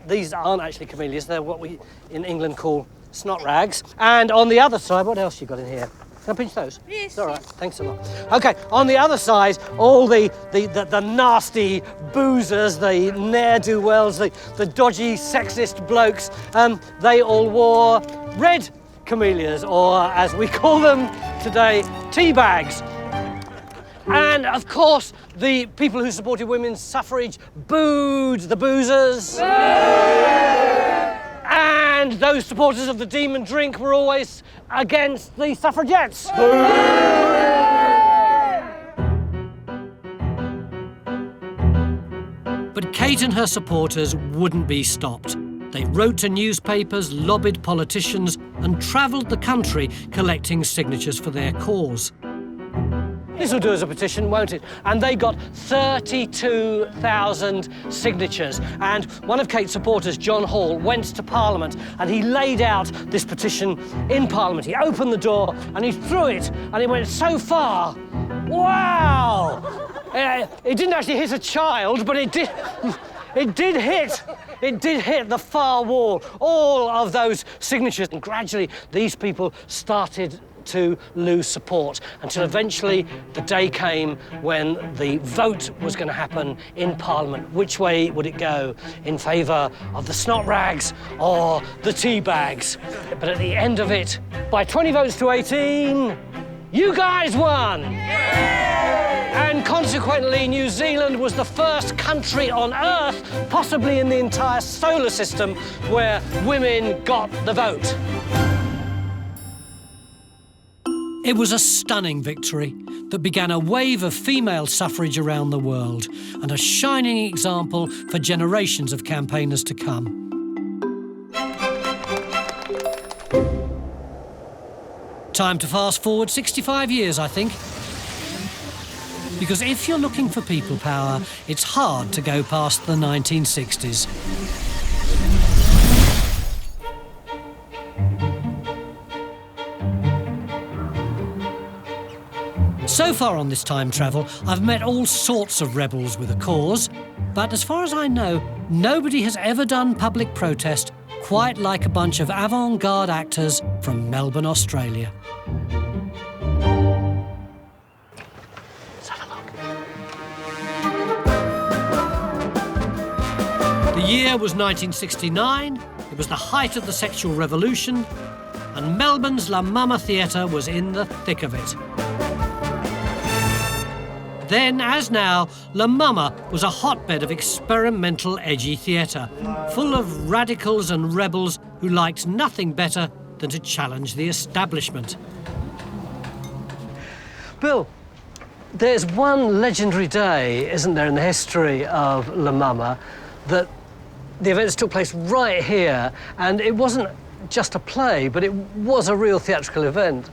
These aren't actually camellias, they're what we in England call snot rags. And on the other side, what else you got in here? Can I pinch those? Yes. All right, thanks a lot. OK, on the other side, all the nasty boozers, the ne'er-do-wells, the dodgy sexist blokes, they all wore red camellias, or as we call them today, tea bags. And of course, the people who supported women's suffrage booed the boozers. And those supporters of the demon drink were always against the suffragettes. But Kate and her supporters wouldn't be stopped. They wrote to newspapers, lobbied politicians, and travelled the country collecting signatures for their cause. This will do as a petition, won't it? And they got 32,000 signatures. And one of Kate's supporters, John Hall, went to Parliament and he laid out this petition in Parliament. He opened the door and he threw it, and it went so far. Wow! It didn't actually hit a child, but it did. It did hit the far wall, all of those signatures, and gradually these people started to lose support until eventually the day came when the vote was going to happen in Parliament. Which way would it go? In favour of the snot rags or the tea bags? But at the end of it, by 20 votes to 18, you guys won! And consequently, New Zealand was the first country on Earth, possibly in the entire solar system, where women got the vote. It was a stunning victory that began a wave of female suffrage around the world and a shining example for generations of campaigners to come. Time to fast forward 65 years, I think. Because if you're looking for people power, it's hard to go past the 1960s. So far on this time travel, I've met all sorts of rebels with a cause, but as far as I know, nobody has ever done public protest quite like a bunch of avant-garde actors from Melbourne, Australia. Let's have a look. The year was 1969, it was the height of the sexual revolution, and Melbourne's La Mama Theatre was in the thick of it. Then, as now, La Mama was a hotbed of experimental, edgy theatre, full of radicals and rebels who liked nothing better than to challenge the establishment. Bill, there's one legendary day, isn't there, in the history of La Mama, that the events took place right here, and it wasn't just a play, but it was a real theatrical event.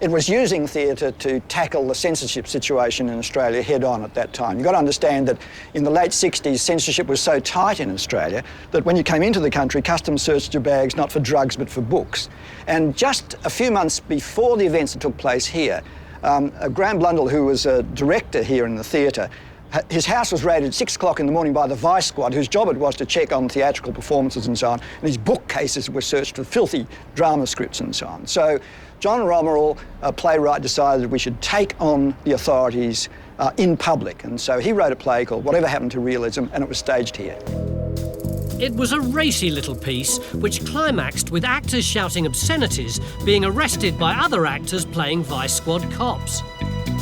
It was using theatre to tackle the censorship situation in Australia head-on at that time. You've got to understand that in the late 60s, censorship was so tight in Australia that when you came into the country, customs searched your bags not for drugs but for books. And just a few months before the events that took place here, Graham Blundell, who was a director here in the theatre, his house was raided at 6 o'clock in the morning by the Vice Squad, whose job it was to check on theatrical performances and so on, and his bookcases were searched for filthy drama scripts and so on. So John Romerall, a playwright, decided that we should take on the authorities in public, and so he wrote a play called Whatever Happened to Realism, and it was staged here. It was a racy little piece which climaxed with actors shouting obscenities being arrested by other actors playing Vice Squad cops.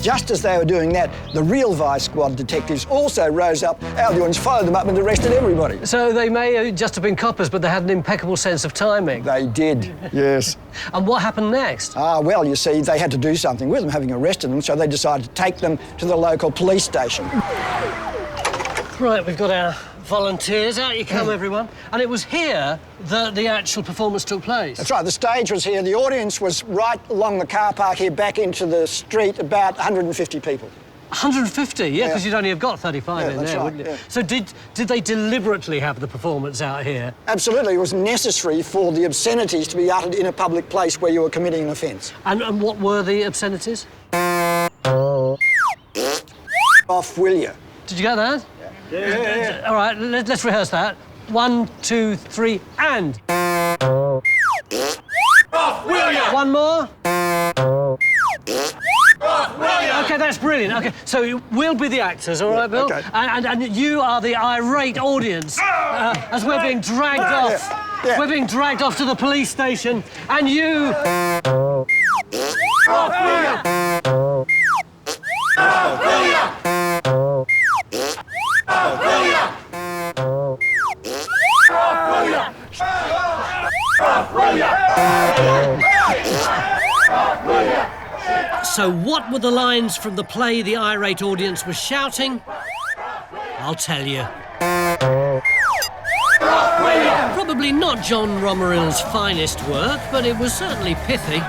Just as they were doing that, the real Vice Squad detectives also rose up, our ones followed them up and arrested everybody. So they may just have been coppers, but they had an impeccable sense of timing. They did, yes. And what happened next? Well, you see, they had to do something with them, having arrested them, so they decided to take them to the local police station. Right, we've got our volunteers. Out you come, everyone. And it was here that the actual performance took place. That's right, the stage was here. The audience was right along the car park here, back into the street, about 150 people. 150? Yeah, because you'd only have got 35 in there, right, wouldn't you? yeah. So did they deliberately have the performance out here? Absolutely. It was necessary for the obscenities to be uttered in a public place where you were committing an offence. And what were the obscenities? Off, will you? Did you get that? Yeah. All right, let's rehearse that. 1, 2, 3, and. Off, will ya? One more. Off, will ya? OK, that's brilliant. OK, so we'll be the actors, all right, Bill? OK. And you are the irate audience as we're being dragged off. Yeah. We're being dragged off to the police station, and you. Off, will ya? Off, will ya? Off, will ya? Off, will ya? Off, will ya? Off, will ya? So what were the lines from the play the irate audience was shouting? I'll tell you. Probably not John Romeril's finest work, but it was certainly pithy.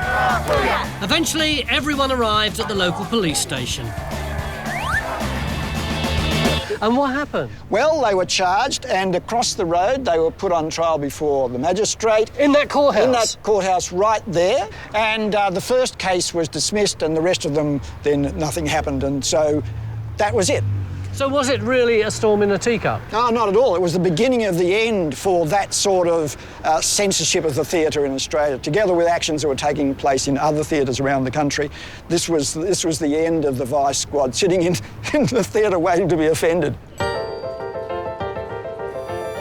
Eventually, everyone arrived at the local police station. And what happened? Well, they were charged, and across the road they were put on trial before the magistrate. In that courthouse? In that courthouse right there. And the first case was dismissed, and the rest of them, then nothing happened, and so that was it. So was it really a storm in a teacup? No, not at all. It was the beginning of the end for that sort of censorship of the theatre in Australia, together with actions that were taking place in other theatres around the country. This was the end of the Vice Squad sitting in the theatre waiting to be offended.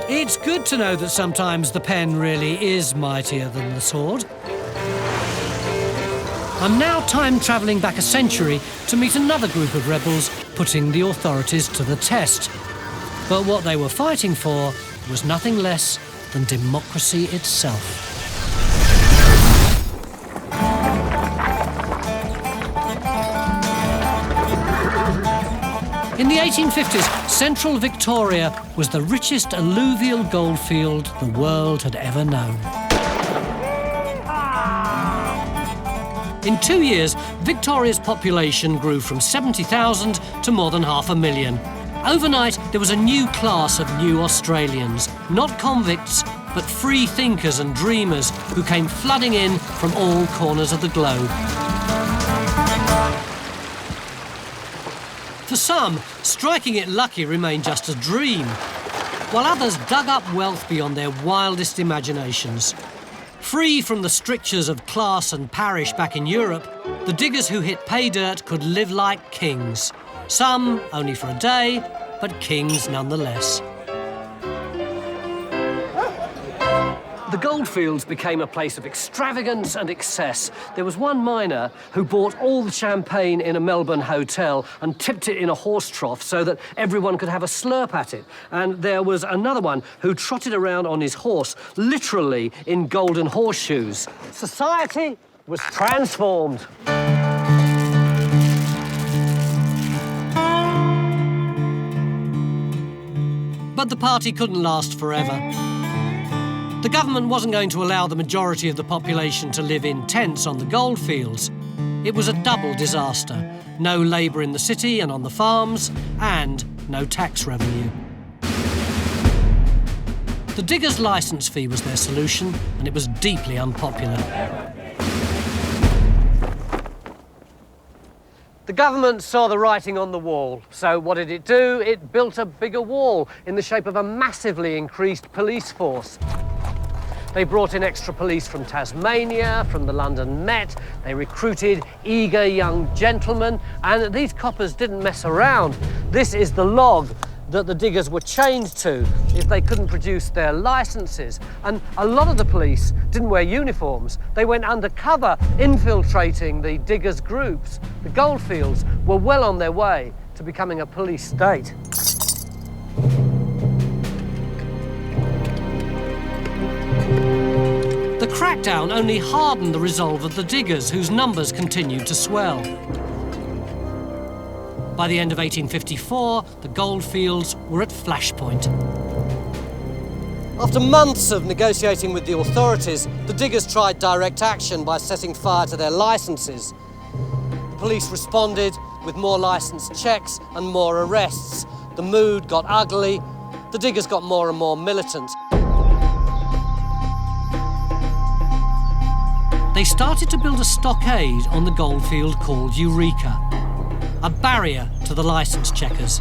It's good to know that sometimes the pen really is mightier than the sword. I'm now time-travelling back a century to meet another group of rebels putting the authorities to the test. But what they were fighting for was nothing less than democracy itself. In the 1850s, central Victoria was the richest alluvial goldfield the world had ever known. In 2 years, Victoria's population grew from 70,000 to more than 500,000. Overnight, there was a new class of new Australians, not convicts, but free thinkers and dreamers who came flooding in from all corners of the globe. For some, striking it lucky remained just a dream, while others dug up wealth beyond their wildest imaginations. Free from the strictures of class and parish back in Europe, the diggers who hit pay dirt could live like kings. Some only for a day, but kings nonetheless. The goldfields became a place of extravagance and excess. There was one miner who bought all the champagne in a Melbourne hotel and tipped it in a horse trough so that everyone could have a slurp at it. And there was another one who trotted around on his horse, literally in golden horseshoes. Society was transformed. But the party couldn't last forever. The government wasn't going to allow the majority of the population to live in tents on the goldfields. It was a double disaster. No labour in the city and on the farms, and no tax revenue. The diggers' licence fee was their solution, and it was deeply unpopular. The government saw the writing on the wall, so what did it do? It built a bigger wall in the shape of a massively increased police force. They brought in extra police from Tasmania, from the London Met. They recruited eager young gentlemen, and these coppers didn't mess around. This is the log that the diggers were chained to if they couldn't produce their licences. And a lot of the police didn't wear uniforms. They went undercover, infiltrating the diggers' groups. The goldfields were well on their way to becoming a police state. The crackdown only hardened the resolve of the diggers, whose numbers continued to swell. By the end of 1854, the goldfields were at flashpoint. After months of negotiating with the authorities, the diggers tried direct action by setting fire to their licences. The police responded with more licence checks and more arrests. The mood got ugly. The diggers got more and more militant. They started to build a stockade on the goldfield called Eureka, a barrier to the licence checkers.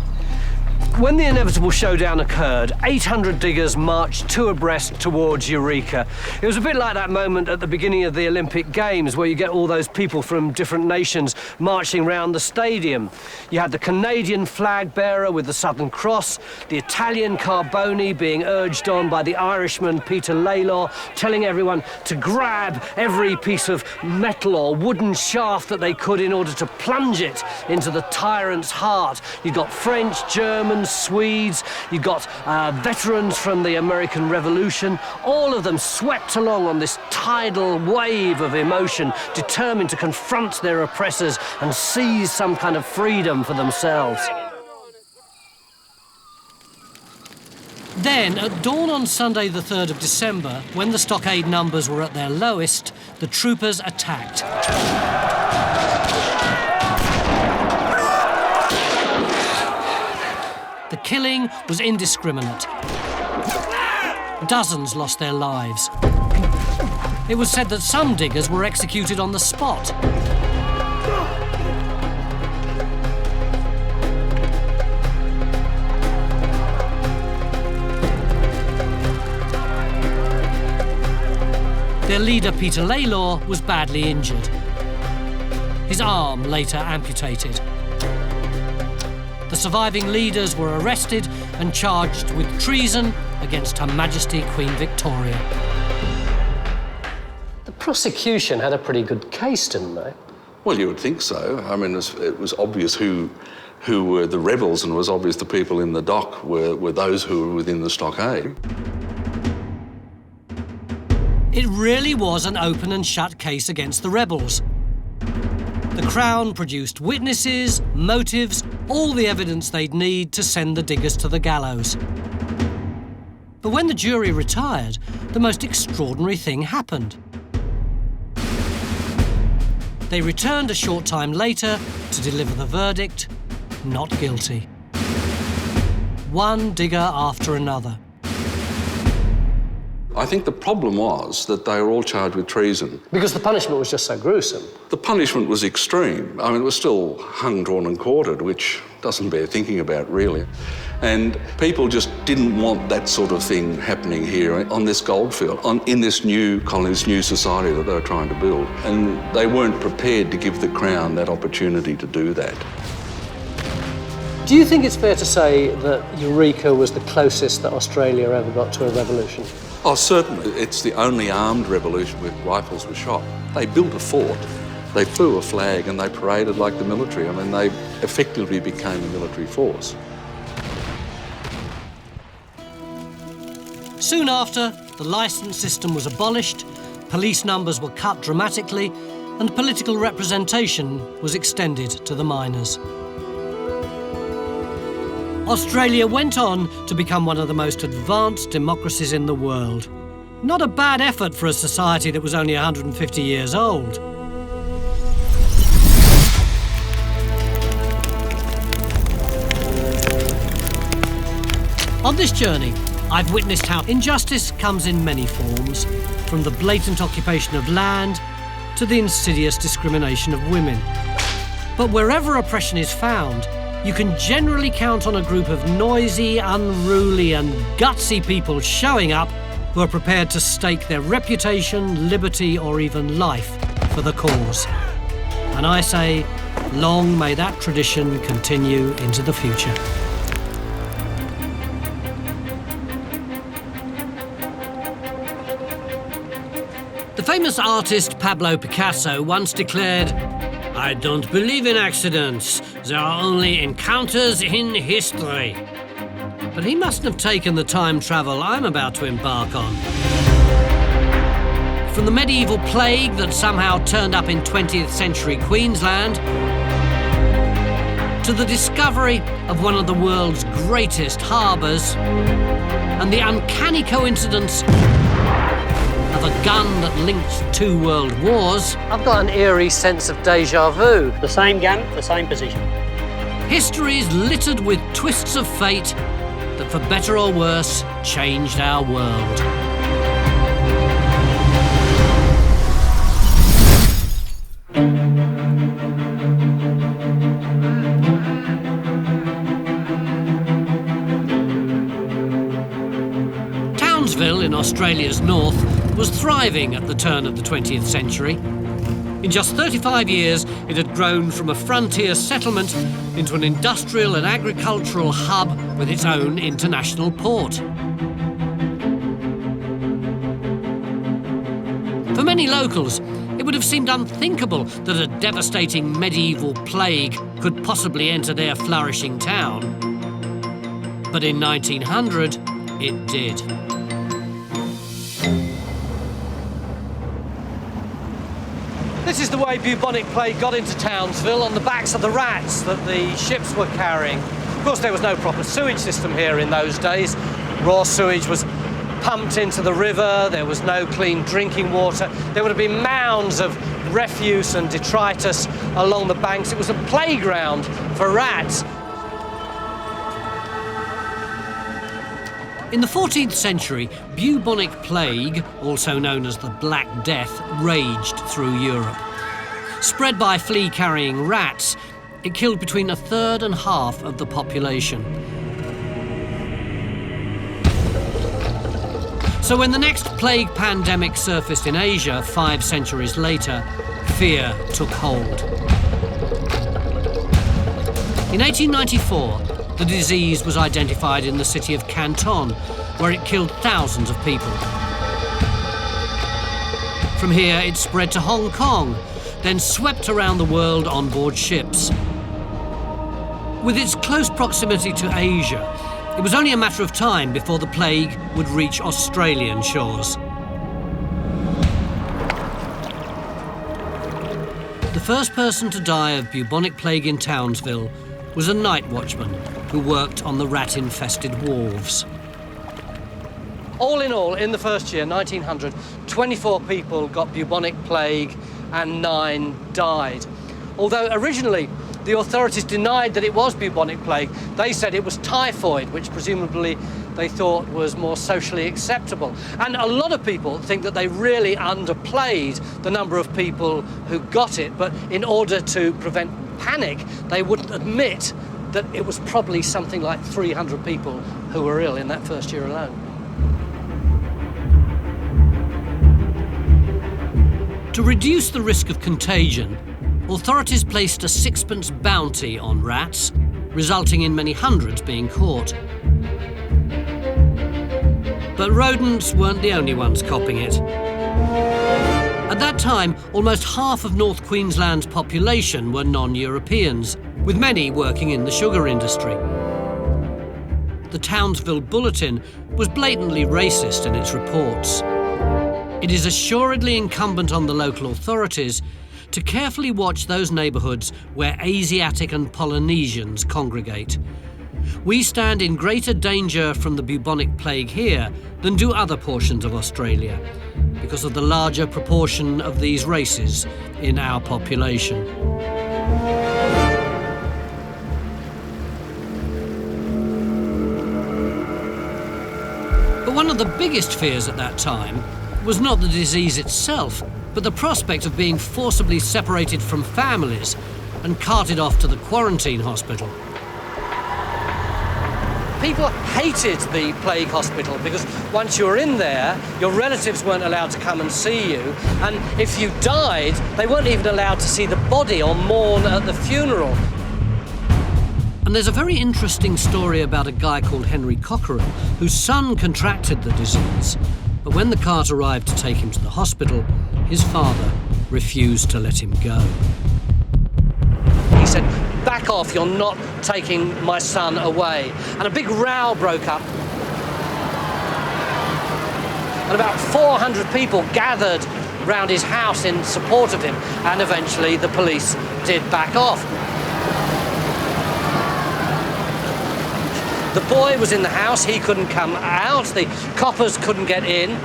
When the inevitable showdown occurred, 800 diggers marched two abreast towards Eureka. It was a bit like that moment at the beginning of the Olympic Games where you get all those people from different nations marching round the stadium. You had the Canadian flag bearer with the Southern Cross, the Italian Carboni being urged on by the Irishman Peter Laylaw, telling everyone to grab every piece of metal or wooden shaft that they could in order to plunge it into the tyrant's heart. You got French, Germans, Swedes, you got veterans from the American Revolution, all of them swept along on this tidal wave of emotion, determined to confront their oppressors and seize some kind of freedom for themselves. Then, at dawn on Sunday the 3rd of December, when the stockade numbers were at their lowest, the troopers attacked. The killing was indiscriminate. Dozens lost their lives. It was said that some diggers were executed on the spot. Their leader, Peter Laylaw, was badly injured. His arm later amputated. The surviving leaders were arrested and charged with treason against Her Majesty Queen Victoria. The prosecution had a pretty good case, didn't they? Well, you would think so. I mean, it was obvious who were the rebels, and it was obvious the people in the dock were those who were within the stockade. It really was an open and shut case against the rebels. The Crown produced witnesses, motives, all the evidence they'd need to send the diggers to the gallows. But when the jury retired, the most extraordinary thing happened. They returned a short time later to deliver the verdict, not guilty. One digger after another. I think the problem was that they were all charged with treason. Because the punishment was just so gruesome. The punishment was extreme. I mean, it was still hung, drawn and quartered, which doesn't bear thinking about, really. And people just didn't want that sort of thing happening here on this goldfield, in this new colony, this new society that they were trying to build. And they weren't prepared to give the Crown that opportunity to do that. Do you think it's fair to say that Eureka was the closest that Australia ever got to a revolution? Oh, certainly. It's the only armed revolution where rifles were shot. They built a fort, they flew a flag and they paraded like the military. I mean, they effectively became a military force. Soon after, the licence system was abolished, police numbers were cut dramatically, and political representation was extended to the miners. Australia went on to become one of the most advanced democracies in the world. Not a bad effort for a society that was only 150 years old. On this journey, I've witnessed how injustice comes in many forms, from the blatant occupation of land to the insidious discrimination of women. But wherever oppression is found, you can generally count on a group of noisy, unruly and gutsy people showing up who are prepared to stake their reputation, liberty or even life for the cause. And I say, long may that tradition continue into the future. The famous artist Pablo Picasso once declared, "I don't believe in accidents. There are only encounters in history." But he mustn't have taken the time travel I'm about to embark on. From the medieval plague that somehow turned up in 20th century Queensland, to the discovery of one of the world's greatest harbours, and the uncanny coincidence of a gun that linked two world wars. I've got an eerie sense of déjà vu. The same gun, the same position. History is littered with twists of fate that, for better or worse, changed our world. Townsville in Australia's north was thriving at the turn of the 20th century. In just 35 years, it had grown from a frontier settlement into an industrial and agricultural hub with its own international port. For many locals, it would have seemed unthinkable that a devastating medieval plague could possibly enter their flourishing town. But in 1900, it did. This is the way bubonic plague got into Townsville, on the backs of the rats that the ships were carrying. Of course, there was no proper sewage system here in those days, Raw sewage was pumped into the river, there was no clean drinking water, there would have been mounds of refuse and detritus along the banks. It was a playground for rats. In the 14th century, bubonic plague, also known as the Black Death, raged through Europe. Spread by flea-carrying rats, it killed between a third and half of the population. So when the next plague pandemic surfaced in Asia 5 centuries later, fear took hold. In 1894, the disease was identified in the city of Canton, where it killed thousands of people. From here, it spread to Hong Kong, then swept around the world on board ships. With its close proximity to Asia, it was only a matter of time before the plague would reach Australian shores. The first person to die of bubonic plague in Townsville was a night watchman who worked on the rat-infested wharves. All in all, in the first year, 1900, 24 people got bubonic plague and 9 died. Although originally the authorities denied that it was bubonic plague, they said it was typhoid, which presumably they thought was more socially acceptable. And a lot of people think that they really underplayed the number of people who got it, but in order to prevent panic, they wouldn't admit that it was probably something like 300 people who were ill in that first year alone. To reduce the risk of contagion, authorities placed a 6-pence bounty on rats, resulting in many hundreds being caught. But rodents weren't the only ones copping it. At that time, almost half of North Queensland's population were non-Europeans, with many working in the sugar industry. The Townsville Bulletin was blatantly racist in its reports. It is assuredly incumbent on the local authorities to carefully watch those neighbourhoods where Asiatic and Polynesians congregate. We stand in greater danger from the bubonic plague here than do other portions of Australia, because of the larger proportion of these races in our population. But one of the biggest fears at that time was not the disease itself, but the prospect of being forcibly separated from families and carted off to the quarantine hospital. People hated the plague hospital because once you were in there, your relatives weren't allowed to come and see you, and if you died, they weren't even allowed to see the body or mourn at the funeral. And there's a very interesting story about a guy called Henry Cockerell, whose son contracted the disease, but when the cart arrived to take him to the hospital, his father refused to let him go. He said, "Back off, you're not taking my son away." And a big row broke up. And about 400 people gathered round his house in support of him, and eventually the police did back off. The boy was in the house, he couldn't come out, the coppers couldn't get in,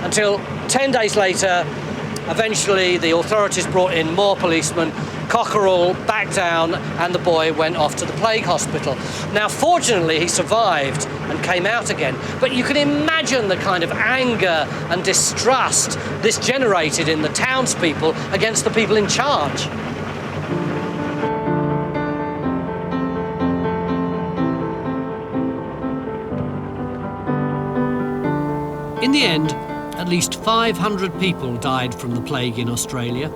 until 10 days later, eventually the authorities brought in more policemen, Cockerell backed down, and the boy went off to the plague hospital. Now, fortunately, he survived and came out again, but you can imagine the kind of anger and distrust this generated in the townspeople against the people in charge. In the end, at least 500 people died from the plague in Australia.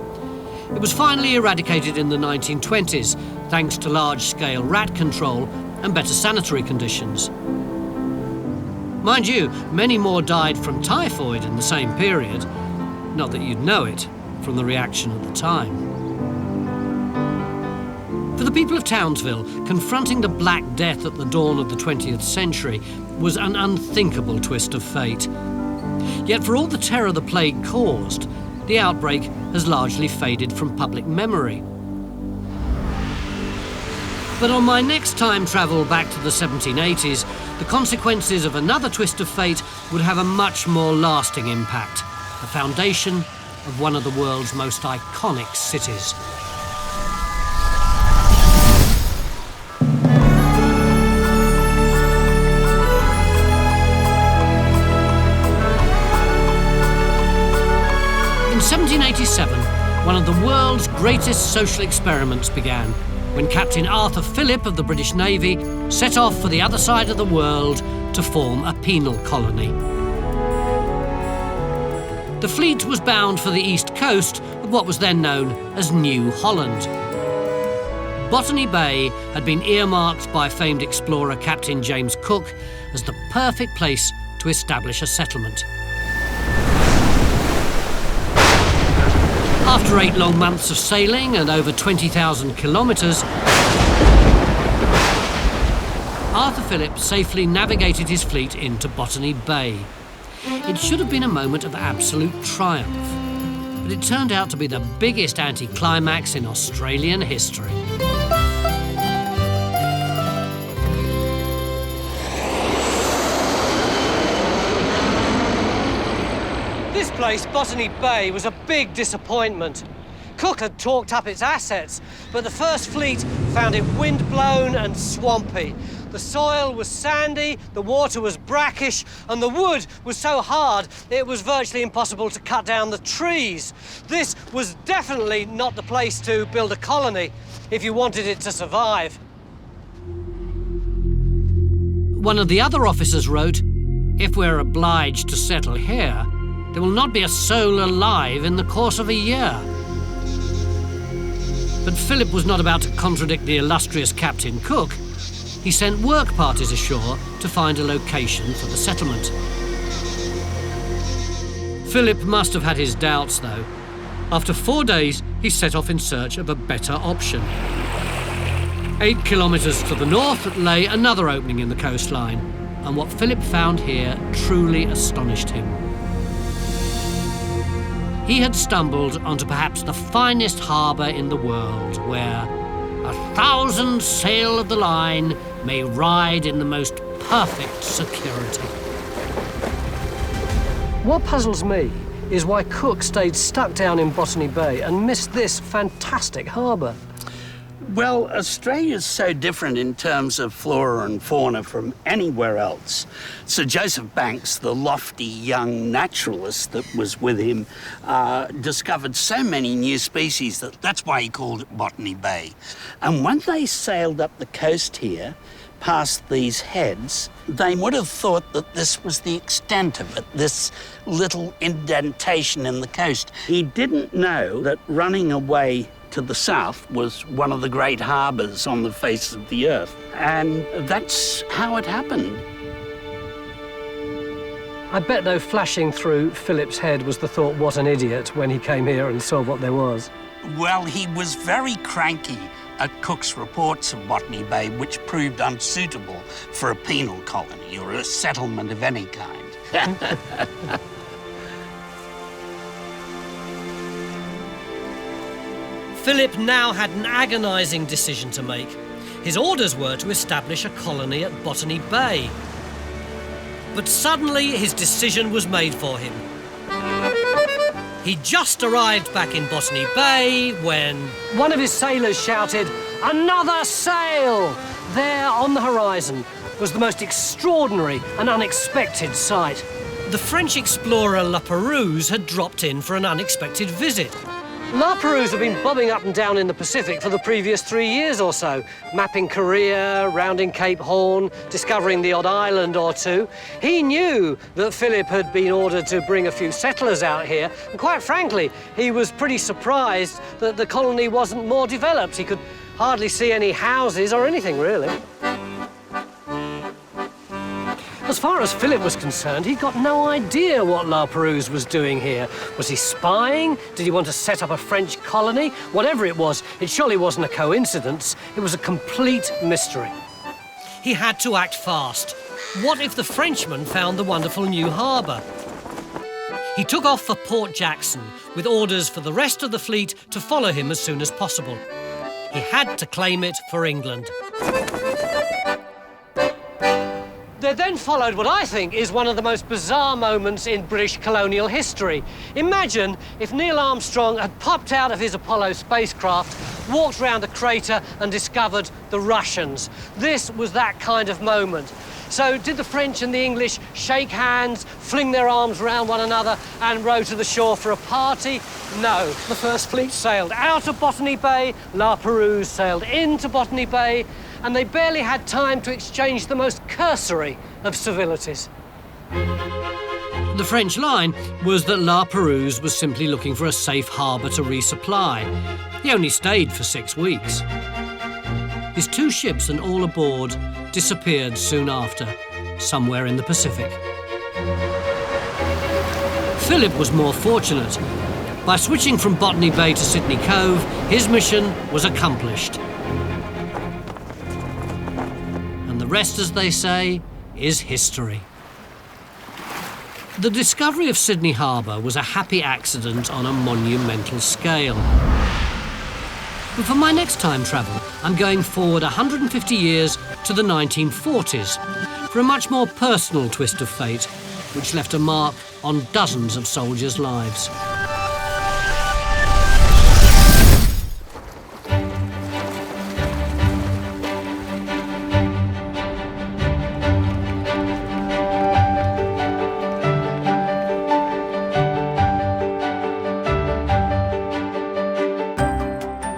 It was finally eradicated in the 1920s, thanks to large-scale rat control and better sanitary conditions. Mind you, many more died from typhoid in the same period, not that you'd know it from the reaction at the time. For the people of Townsville, confronting the Black Death at the dawn of the 20th century was an unthinkable twist of fate. Yet for all the terror the plague caused, the outbreak has largely faded from public memory. But on my next time travel back to the 1780s, the consequences of another twist of fate would have a much more lasting impact. The foundation of one of the world's most iconic cities. In 1787, one of the world's greatest social experiments began, when Captain Arthur Phillip of the British Navy set off for the other side of the world to form a penal colony. The fleet was bound for the east coast of what was then known as New Holland. Botany Bay had been earmarked by famed explorer Captain James Cook as the perfect place to establish a settlement. After 8 long months of sailing and over 20,000 kilometres, Arthur Phillip safely navigated his fleet into Botany Bay. It should have been a moment of absolute triumph, but it turned out to be the biggest anticlimax in Australian history. This place, Botany Bay, was a big disappointment. Cook had talked up its assets, but the first fleet found it wind-blown and swampy. The soil was sandy, the water was brackish, and the wood was so hard it was virtually impossible to cut down the trees. This was definitely not the place to build a colony if you wanted it to survive. One of the other officers wrote, "If we're obliged to settle here, there will not be a soul alive in the course of a year." But Phillip was not about to contradict the illustrious Captain Cook. He sent work parties ashore to find a location for the settlement. Phillip must have had his doubts, though. After 4 days, he set off in search of a better option. 8 kilometres to the north lay another opening in the coastline, and what Phillip found here truly astonished him. He had stumbled onto perhaps the finest harbour in the world, where 1,000 sail of the line may ride in the most perfect security. What puzzles me is why Cook stayed stuck down in Botany Bay and missed this fantastic harbour. Well, Australia's so different in terms of flora and fauna from anywhere else. Sir Joseph Banks, the lofty young naturalist that was with him, discovered so many new species that's why he called it Botany Bay. And when they sailed up the coast here, past these heads, they would have thought that this was the extent of it, this little indentation in the coast. He didn't know that running away to the south was one of the great harbours on the face of the earth. And that's how it happened. I bet, though, flashing through Philip's head was the thought, what an idiot, when he came here and saw what there was. Well, he was very cranky at Cook's reports of Botany Bay, which proved unsuitable for a penal colony or a settlement of any kind. Phillip now had an agonising decision to make. His orders were to establish a colony at Botany Bay. But suddenly his decision was made for him. He just arrived back in Botany Bay when one of his sailors shouted, "Another sail!" There on the horizon was the most extraordinary and unexpected sight. The French explorer La Perouse had dropped in for an unexpected visit. La Perouse had been bobbing up and down in the Pacific for the previous 3 years or so, mapping Korea, rounding Cape Horn, discovering the odd island or two. He knew that Phillip had been ordered to bring a few settlers out here, and quite frankly, he was pretty surprised that the colony wasn't more developed. He could hardly see any houses or anything, really. As far as Phillip was concerned, he'd got no idea what La Perouse was doing here. Was he spying? Did he want to set up a French colony? Whatever it was, it surely wasn't a coincidence. It was a complete mystery. He had to act fast. What if the Frenchman found the wonderful new harbour? He took off for Port Jackson with orders for the rest of the fleet to follow him as soon as possible. He had to claim it for England. There then followed what I think is one of the most bizarre moments in British colonial history. Imagine if Neil Armstrong had popped out of his Apollo spacecraft, walked around the crater and discovered the Russians. This was that kind of moment. So did the French and the English shake hands, fling their arms around one another and row to the shore for a party? No. The first fleet sailed out of Botany Bay, La Perouse sailed into Botany Bay, and they barely had time to exchange the most cursory of civilities. The French line was that La Perouse was simply looking for a safe harbour to resupply. He only stayed for 6 weeks. His 2 ships and all aboard disappeared soon after, somewhere in the Pacific. Philip was more fortunate. By switching from Botany Bay to Sydney Cove, his mission was accomplished. And the rest, as they say, is history. The discovery of Sydney Harbour was a happy accident on a monumental scale. But for my next time travel, I'm going forward 150 years to the 1940s for a much more personal twist of fate, which left a mark on dozens of soldiers' lives.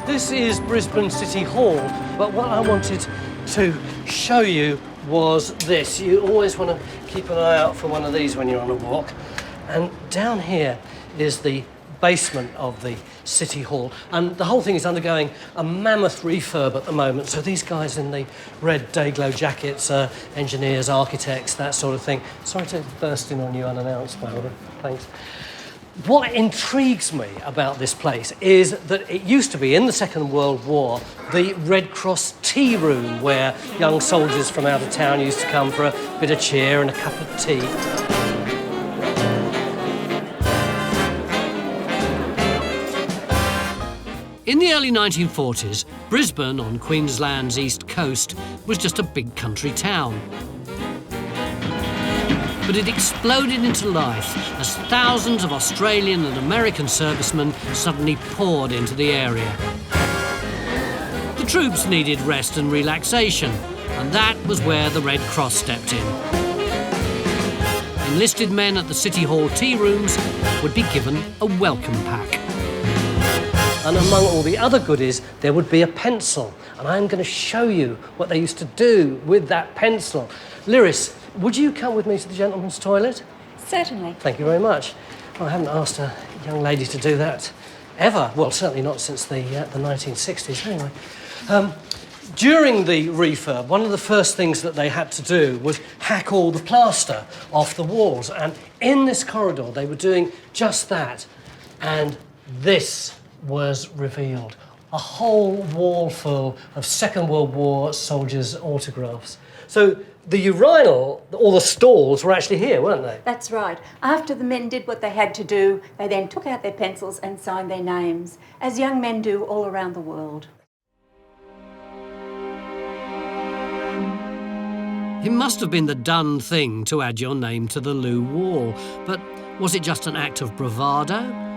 This is Brisbane City Hall, but what I wanted to show you was this. You always want to keep an eye out for one of these when you're on a walk. And down here is the basement of the City Hall, and the whole thing is undergoing a mammoth refurb at the moment. So these guys in the red day-glow jackets are engineers, architects, that sort of thing. Sorry to burst in on you unannounced, Barbara. Thanks. What intrigues me about this place is that it used to be, in the Second World War, the Red Cross tea room where young soldiers from out of town used to come for a bit of cheer and a cup of tea. In the early 1940s, Brisbane, on Queensland's east coast, was just a big country town. But it exploded into life as thousands of Australian and American servicemen suddenly poured into the area. The troops needed rest and relaxation, and that was where the Red Cross stepped in. Enlisted men at the City Hall tea rooms would be given a welcome pack. And among all the other goodies, there would be a pencil. And I'm going to show you what they used to do with that pencil. Lyris, would you come with me to the gentleman's toilet? Certainly. Thank you very much. Well, I haven't asked a young lady to do that ever. Well, certainly not since the 1960s, anyway. During the refurb, one of the first things that they had to do was hack all the plaster off the walls. And in this corridor, they were doing just that. And this was revealed. A whole wall full of Second World War soldiers' autographs. So the urinal, all the stalls were actually here, weren't they? That's right. After the men did what they had to do, they then took out their pencils and signed their names, as young men do all around the world. It must have been the done thing to add your name to the loo wall, but was it just an act of bravado?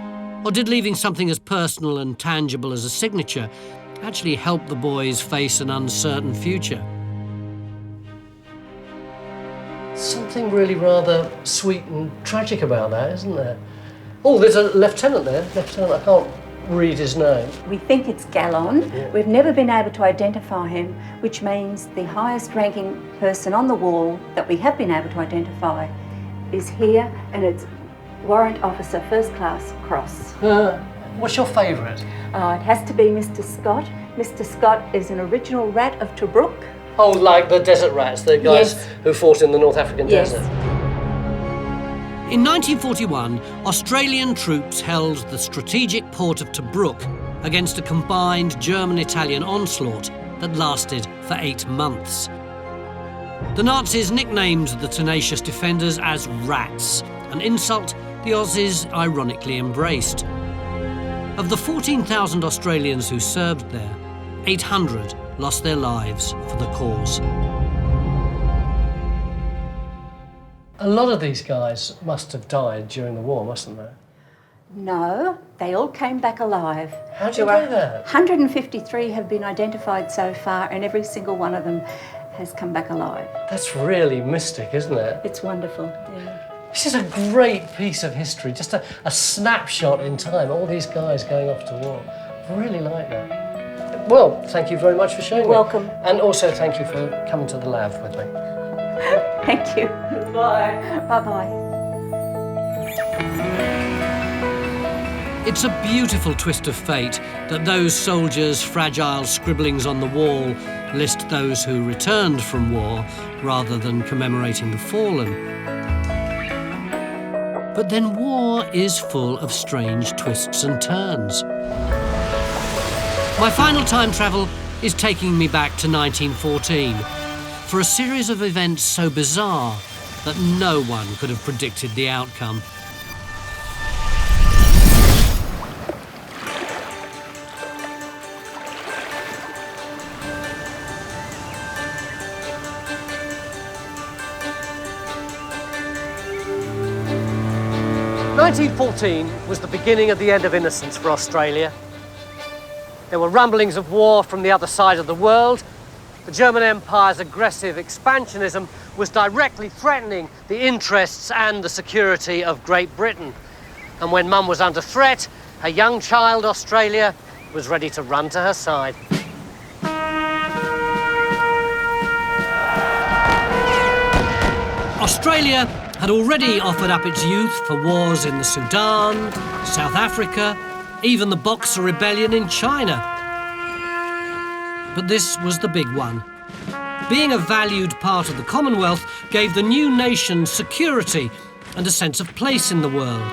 Or did leaving something as personal and tangible as a signature actually help the boys face an uncertain future? Something really rather sweet and tragic about that, isn't there? Oh, there's a lieutenant there. Lieutenant, I can't read his name. We think it's Gallon. Yeah. We've never been able to identify him, which means the highest ranking person on the wall that we have been able to identify is here, and it's Warrant Officer First Class Cross. What's your favourite? It has to be Mr. Scott. Mr. Scott is an original rat of Tobruk. Oh, like the desert rats, the guys who fought in the North African desert. In 1941, Australian troops held the strategic port of Tobruk against a combined German-Italian onslaught that lasted for 8 months. The Nazis nicknamed the tenacious defenders as rats, an insult the Aussies ironically embraced. Of the 14,000 Australians who served there, 800 lost their lives for the cause. A lot of these guys must have died during the war, mustn't they? No, they all came back alive. How do you know that? 153 have been identified so far, and every single one of them has come back alive. That's really mystic, isn't it? It's wonderful, yeah. This is a great piece of history, just a snapshot in time, all these guys going off to war. I really like that. Well, thank you very much for showing me. Welcome. And also thank you for coming to the lab with me. Thank you. Bye. Bye-bye. It's a beautiful twist of fate that those soldiers' fragile scribblings on the wall list those who returned from war rather than commemorating the fallen. But then war is full of strange twists and turns. My final time travel is taking me back to 1914 for a series of events so bizarre that no one could have predicted the outcome. "1914 was the beginning of the end of innocence for Australia. There were rumblings of war from the other side of the world. The German Empire's aggressive expansionism was directly threatening the interests and the security of Great Britain. And when Mum was under threat, her young child, Australia, was ready to run to her side. Australia had already offered up its youth for wars in the Sudan, South Africa, even the Boxer Rebellion in China. But this was the big one. Being a valued part of the Commonwealth gave the new nation security and a sense of place in the world.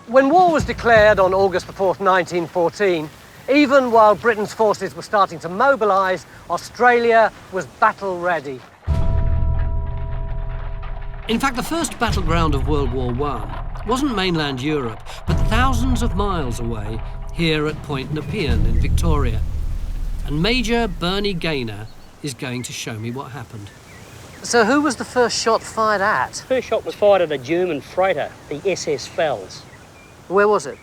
When war was declared on August the 4th, 1914, even while Britain's forces were starting to mobilise, Australia was battle ready. In fact, the first battleground of World War I wasn't mainland Europe, but thousands of miles away, here at Point Nepean in Victoria. And Major Bernie Gaynor is going to show me what happened. So who was the first shot fired at? First shot was fired at a German freighter, the SS Fels. Where was it?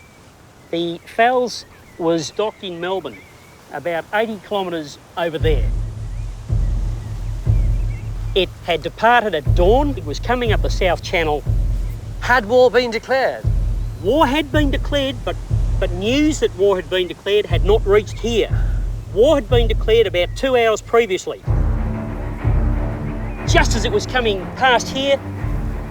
The Fels was docked in Melbourne, about 80 kilometres over there. It had departed at dawn. It was coming up the South Channel. Had war been declared? War had been declared, but news that war had been declared had not reached here. War had been declared about 2 hours previously. Just as it was coming past here,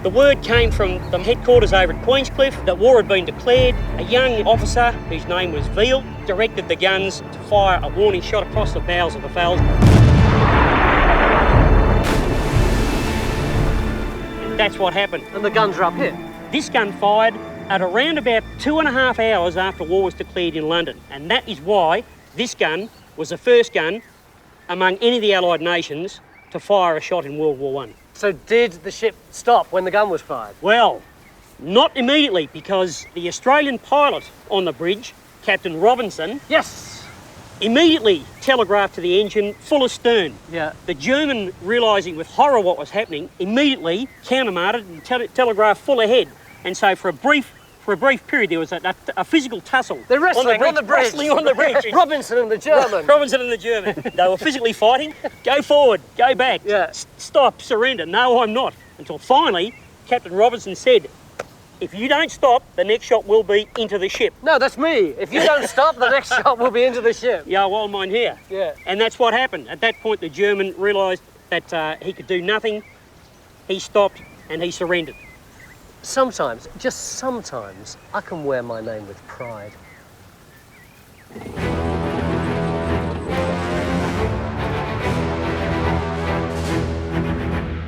the word came from the headquarters over at Queenscliff that war had been declared. A young officer, whose name was Veal, directed the guns to fire a warning shot across the bows of the Fels. And that's what happened. And the guns are up here? This gun fired at around about 2.5 hours after war was declared in London. And that is why this gun was the first gun among any of the Allied nations to fire a shot in World War I. So did the ship stop when the gun was fired? Well, not immediately, because the Australian pilot on the bridge, Captain Robinson, yes, immediately telegraphed to the engine full astern. Yeah. The German, realising with horror what was happening, immediately countermarted and telegraphed full ahead. And so for a brief period there was a physical tussle. They're wrestling on the bridge. Wrestling on the bridge. Robinson and the German. Robinson and the German. They were physically fighting. Go forward, go back, yeah. Stop, surrender. No, I'm not. Until finally, Captain Robinson said, if you don't stop, the next shot will be into the ship. No, that's me. If you don't stop, the next shot will be into the ship. Yeah, well, mine here. Yeah. And that's what happened. At that point, the German realised that he could do nothing. He stopped and he surrendered. Sometimes, just sometimes, I can wear my name with pride.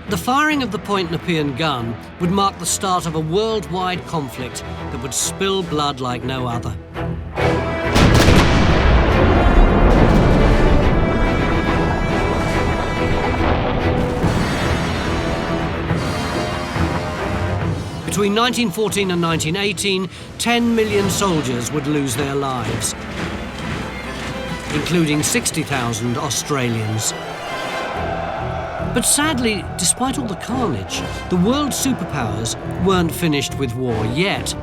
The firing of the Point Nepean gun would mark the start of a worldwide conflict that would spill blood like no other. Between 1914 and 1918, 10 million soldiers would lose their lives, including 60,000 Australians. But sadly, despite all the carnage, the world superpowers weren't finished with war yet. 2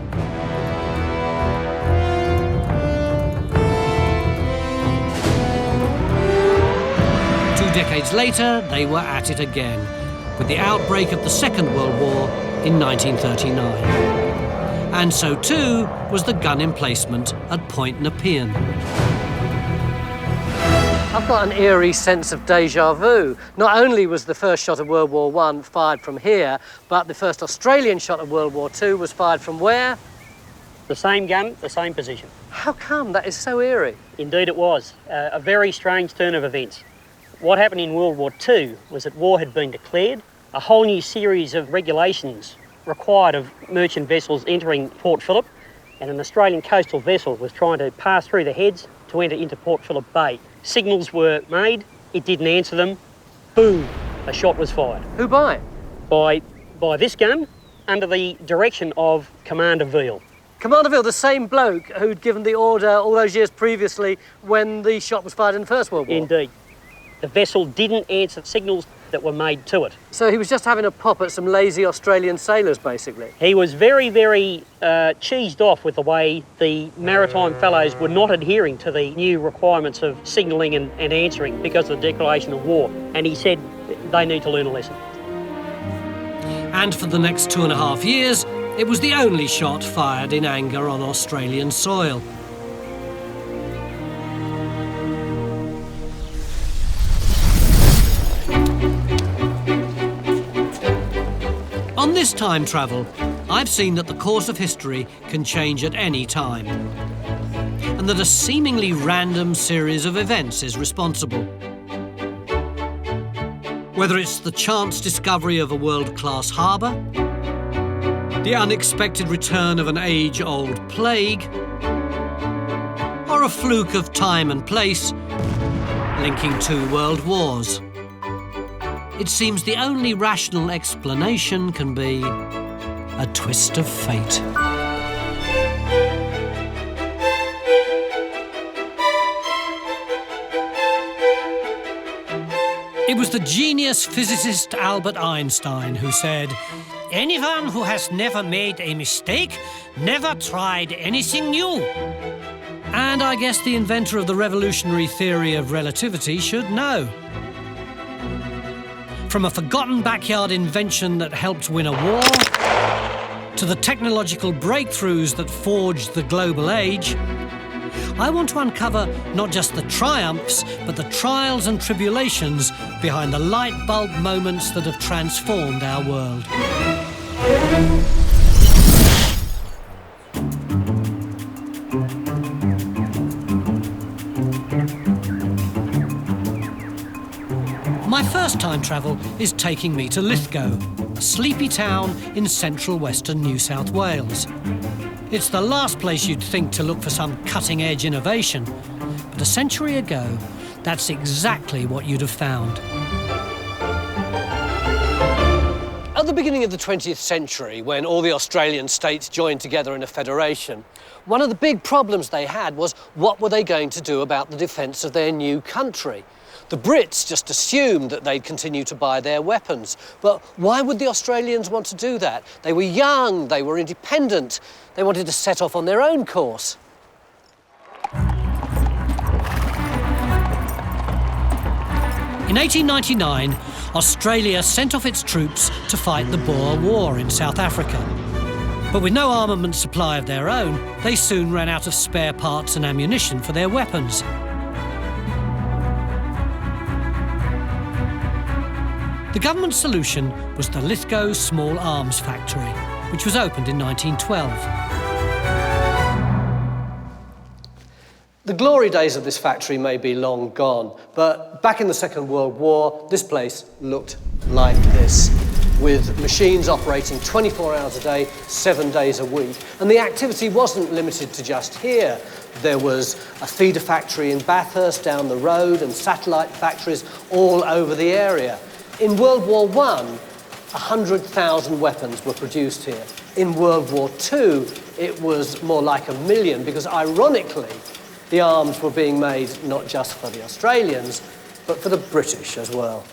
decades later, they were at it again, with the outbreak of the Second World War in 1939. And so too was the gun emplacement at Point Nepean. I've got an eerie sense of déjà vu. Not only was the first shot of World War I fired from here, but the first Australian shot of World War II was fired from where? The same gun, the same position. How come? That is so eerie. Indeed it was. A very strange turn of events. What happened in World War II was that war had been declared. A whole new series of regulations required of merchant vessels entering Port Phillip, and an Australian coastal vessel was trying to pass through the heads to enter into Port Phillip Bay. Signals were made, it didn't answer them, boom, a shot was fired. Who by? By this gun, under the direction of Commander Veal. Commander Veal, the same bloke who'd given the order all those years previously when the shot was fired in the First World War? Indeed. The vessel didn't answer signals that were made to it. So he was just having a pop at some lazy Australian sailors, basically? He was very, very cheesed off with the way the maritime fellows were not adhering to the new requirements of signalling and answering because of the declaration of war. And he said they need to learn a lesson. And for the next 2.5 years, it was the only shot fired in anger on Australian soil. On this time travel, I've seen that the course of history can change at any time, and that a seemingly random series of events is responsible. Whether it's the chance discovery of a world-class harbour, the unexpected return of an age-old plague, or a fluke of time and place linking 2 world wars. It seems the only rational explanation can be a twist of fate. It was the genius physicist Albert Einstein who said, "Anyone who has never made a mistake never tried anything new." And I guess the inventor of the revolutionary theory of relativity should know. From a forgotten backyard invention that helped win a war, to the technological breakthroughs that forged the global age, I want to uncover not just the triumphs, but the trials and tribulations behind the light bulb moments that have transformed our world. My first time travel is taking me to Lithgow, a sleepy town in central western New South Wales. It's the last place you'd think to look for some cutting-edge innovation, but a century ago, that's exactly what you'd have found. At the beginning of the 20th century, when all the Australian states joined together in a federation, one of the big problems they had was what were they going to do about the defence of their new country? The Brits just assumed that they'd continue to buy their weapons. But why would the Australians want to do that? They were young, they were independent, they wanted to set off on their own course. In 1899, Australia sent off its troops to fight the Boer War in South Africa. But with no armament supply of their own, they soon ran out of spare parts and ammunition for their weapons. The government solution was the Lithgow Small Arms Factory, which was opened in 1912. The glory days of this factory may be long gone, but back in the Second World War, this place looked like this, with machines operating 24 hours a day, 7 days a week. And the activity wasn't limited to just here. There was a feeder factory in Bathurst down the road and satellite factories all over the area. In World War I, 100,000 weapons were produced here. In World War II, it was more like 1 million because, ironically, the arms were being made not just for the Australians, but for the British as well.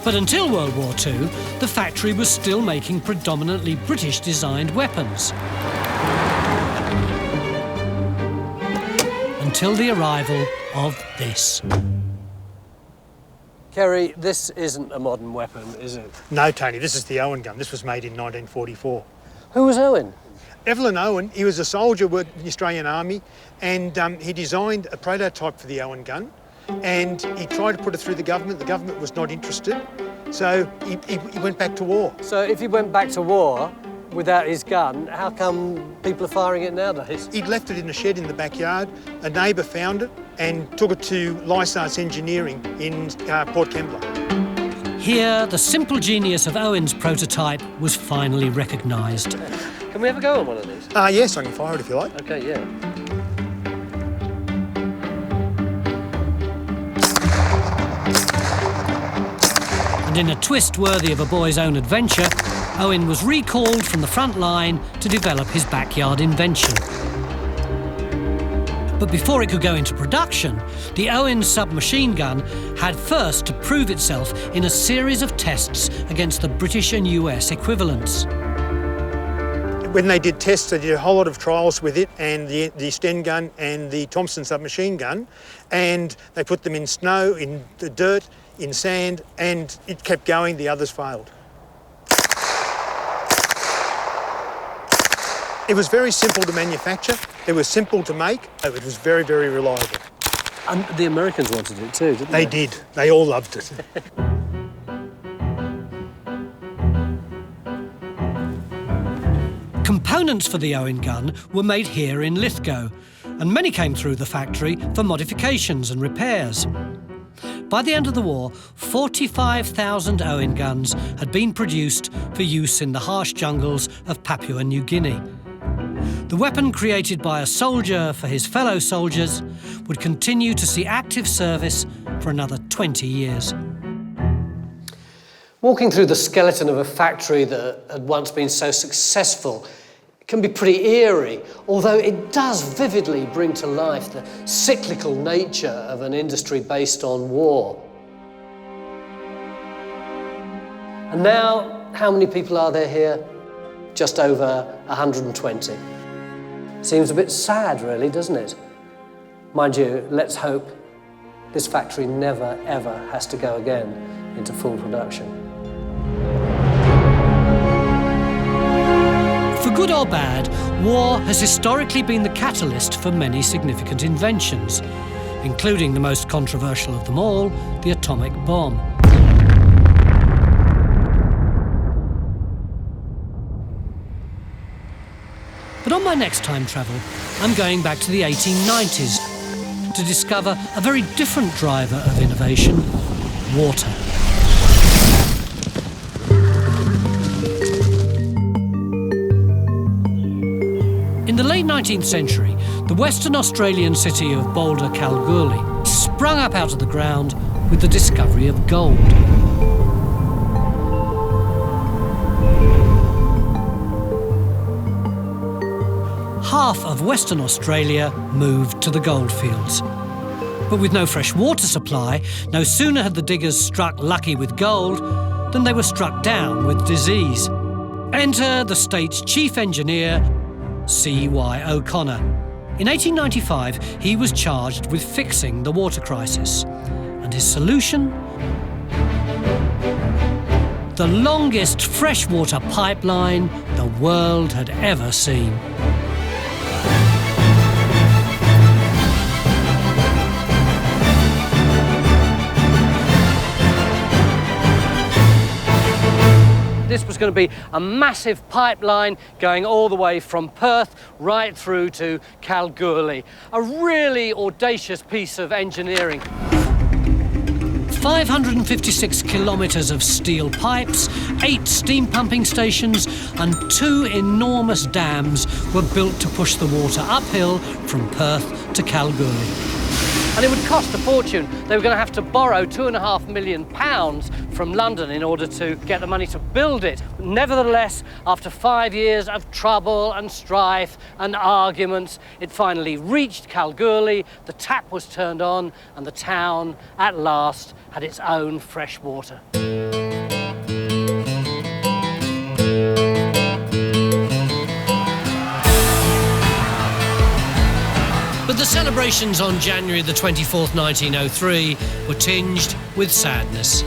But until World War II, the factory was still making predominantly British-designed weapons. Until the arrival of this. Kerry, this isn't a modern weapon, is it? No, Tony, this is the Owen gun. This was made in 1944. Who was Owen? Evelyn Owen, he was a soldier working in the Australian Army, and he designed a prototype for the Owen gun, and he tried to put it through the government. The government was not interested, so he went back to war. So if he went back to war without his gun, how come people are firing it nowadays? He'd left it in a shed in the backyard. A neighbour found it and took it to Lysart's Engineering in Port Kembla. Here, the simple genius of Owen's prototype was finally recognised. Can we ever go on one of these? Yes, I can fire it if you like. OK, yeah. And in a twist worthy of a boy's own adventure, Owen was recalled from the front line to develop his backyard invention. But before it could go into production, the Owen submachine gun had first to prove itself in a series of tests against the British and US equivalents. When they did tests, they did a whole lot of trials with it and the Sten gun and the Thompson submachine gun, and they put them in snow, in the dirt, in sand, and it kept going, the others failed. It was very simple to manufacture, it was simple to make, it was very, very reliable. And the Americans wanted it too, didn't they? They did, they all loved it. Components for the Owen gun were made here in Lithgow, and many came through the factory for modifications and repairs. By the end of the war, 45,000 Owen guns had been produced for use in the harsh jungles of Papua New Guinea. The weapon created by a soldier for his fellow soldiers would continue to see active service for another 20 years. Walking through the skeleton of a factory that had once been so successful can be pretty eerie, although it does vividly bring to life the cyclical nature of an industry based on war. And now, how many people are there here? Just over 120. Seems a bit sad, really, doesn't it? Mind you, let's hope this factory never, ever has to go again into full production. For good or bad, war has historically been the catalyst for many significant inventions, including the most controversial of them all, the atomic bomb. But on my next time travel, I'm going back to the 1890s to discover a very different driver of innovation: water. In the late 19th century, the Western Australian city of Boulder, Kalgoorlie, sprung up out of the ground with the discovery of gold. Half of Western Australia moved to the goldfields. But with no fresh water supply, no sooner had the diggers struck lucky with gold than they were struck down with disease. Enter the state's chief engineer, C.Y. O'Connor. In 1895, he was charged with fixing the water crisis. And his solution? The longest freshwater pipeline the world had ever seen. This was going to be a massive pipeline going all the way from Perth right through to Kalgoorlie. A really audacious piece of engineering. 556 kilometres of steel pipes, 8 steam pumping stations and 2 enormous dams were built to push the water uphill from Perth to Kalgoorlie. And it would cost a fortune. They were going to have to borrow £2.5 million from London in order to get the money to build it. Nevertheless, after 5 years of trouble and strife and arguments, it finally reached Kalgoorlie, the tap was turned on, and the town, at last, had its own fresh water. But the celebrations on January the 24th, 1903 were tinged with sadness.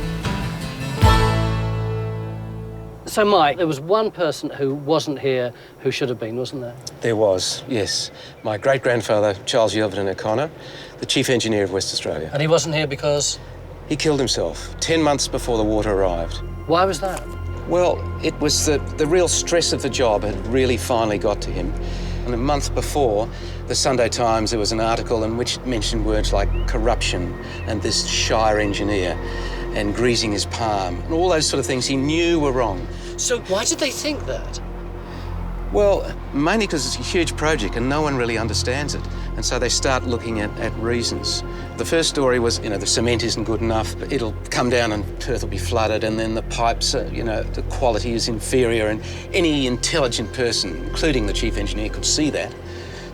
So, Mike, there was one person who wasn't here who should have been, wasn't there? There was, yes. My great-grandfather, Charles Yelverton O'Connor, the chief engineer of West Australia. And he wasn't here because? He killed himself 10 months before the water arrived. Why was that? Well, it was the real stress of the job had really finally got to him. And a month before, the Sunday Times, there was an article in which mentioned words like corruption and this Shire engineer and greasing his palm and all those sort of things he knew were wrong. So why did they think that? Well, mainly because it's a huge project and no one really understands it. And so they start looking at reasons. The first story was, the cement isn't good enough. It'll come down and Perth will be flooded, and then the pipes, the quality is inferior, and any intelligent person, including the chief engineer, could see that,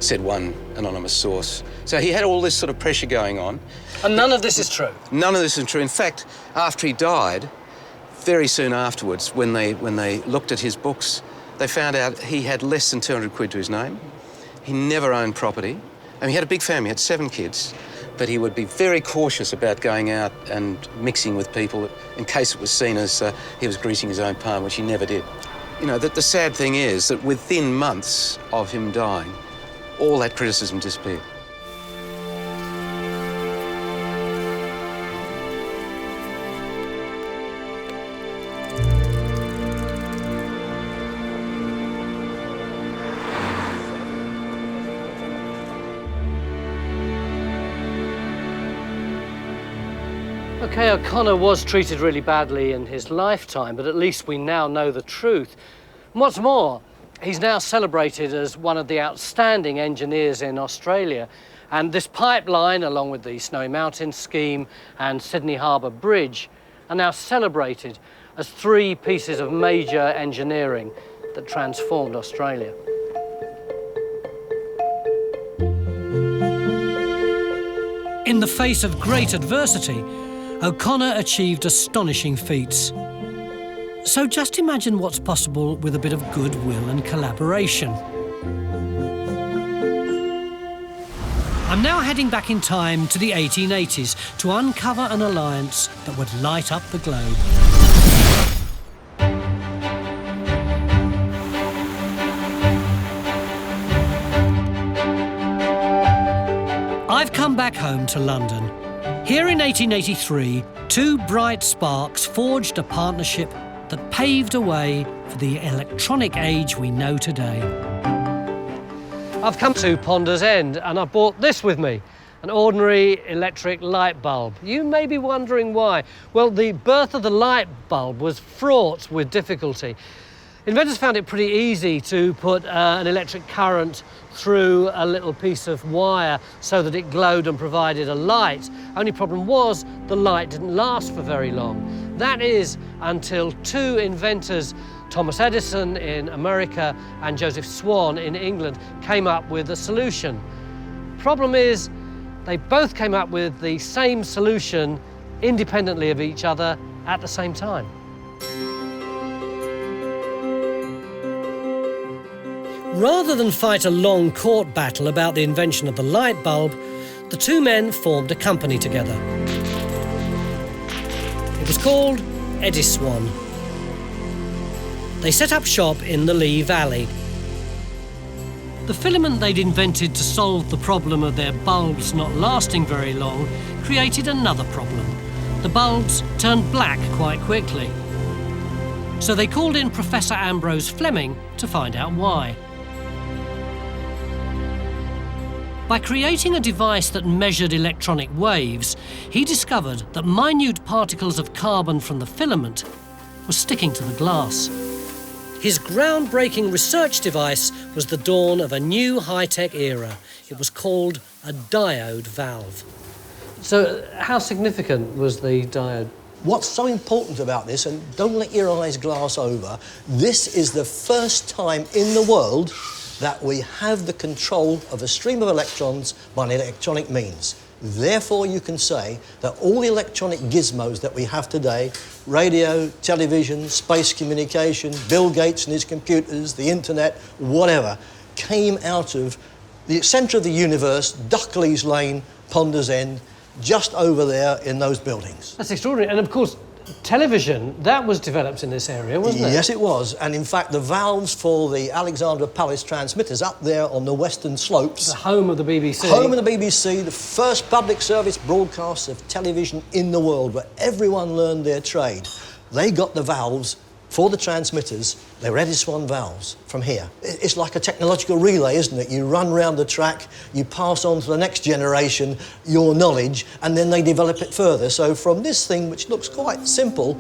said one anonymous source. So he had all this sort of pressure going on. And none of this is true? None of this is true. In fact, after he died, very soon afterwards, when they looked at his books, they found out he had less than 200 quid to his name. He never owned property. He had a big family, he had 7 kids, but he would be very cautious about going out and mixing with people in case it was seen as he was greasing his own palm, which he never did. The sad thing is that within months of him dying, all that criticism disappeared. OK, O'Connor was treated really badly in his lifetime, but at least we now know the truth. And what's more, he's now celebrated as one of the outstanding engineers in Australia. And this pipeline, along with the Snowy Mountains scheme and Sydney Harbour Bridge, are now celebrated as 3 pieces of major engineering that transformed Australia. In the face of great adversity, O'Connor achieved astonishing feats. So just imagine what's possible with a bit of goodwill and collaboration. I'm now heading back in time to the 1880s to uncover an alliance that would light up the globe. I've come back home to London. Here in 1883, 2 bright sparks forged a partnership that paved a way for the electronic age we know today. I've come to Ponder's End and I brought this with me, an ordinary electric light bulb. You may be wondering why. Well, the birth of the light bulb was fraught with difficulty. Inventors found it pretty easy to put an electric current through a little piece of wire so that it glowed and provided a light. Only problem was the light didn't last for very long. That is until 2 inventors, Thomas Edison in America and Joseph Swan in England, came up with a solution. Problem is, they both came up with the same solution independently of each other at the same time. Rather than fight a long court battle about the invention of the light bulb, the 2 men formed a company together. It was called Ediswan. They set up shop in the Lee Valley. The filament they'd invented to solve the problem of their bulbs not lasting very long created another problem. The bulbs turned black quite quickly. So they called in Professor Ambrose Fleming to find out why. By creating a device that measured electronic waves, he discovered that minute particles of carbon from the filament were sticking to the glass. His groundbreaking research device was the dawn of a new high-tech era. It was called a diode valve. So how significant was the diode? What's so important about this, and don't let your eyes glass over, this is the first time in the world that we have the control of a stream of electrons by an electronic means. Therefore, you can say that all the electronic gizmos that we have today, radio, television, space communication, Bill Gates and his computers, the internet, whatever, came out of the centre of the universe, Duckley's Lane, Ponders End, just over there in those buildings. That's extraordinary. And of course, television, that was developed in this area, wasn't it? Yes, it was. And in fact, the valves for the Alexandra Palace transmitters up there on the western slopes. The home of the BBC. Home of the BBC, the first public service broadcast of television in the world where everyone learned their trade. They got the valves for the transmitters. They were Edison valves from here. It's like a technological relay, isn't it? You run round the track, you pass on to the next generation your knowledge, and then they develop it further. So from this thing, which looks quite simple,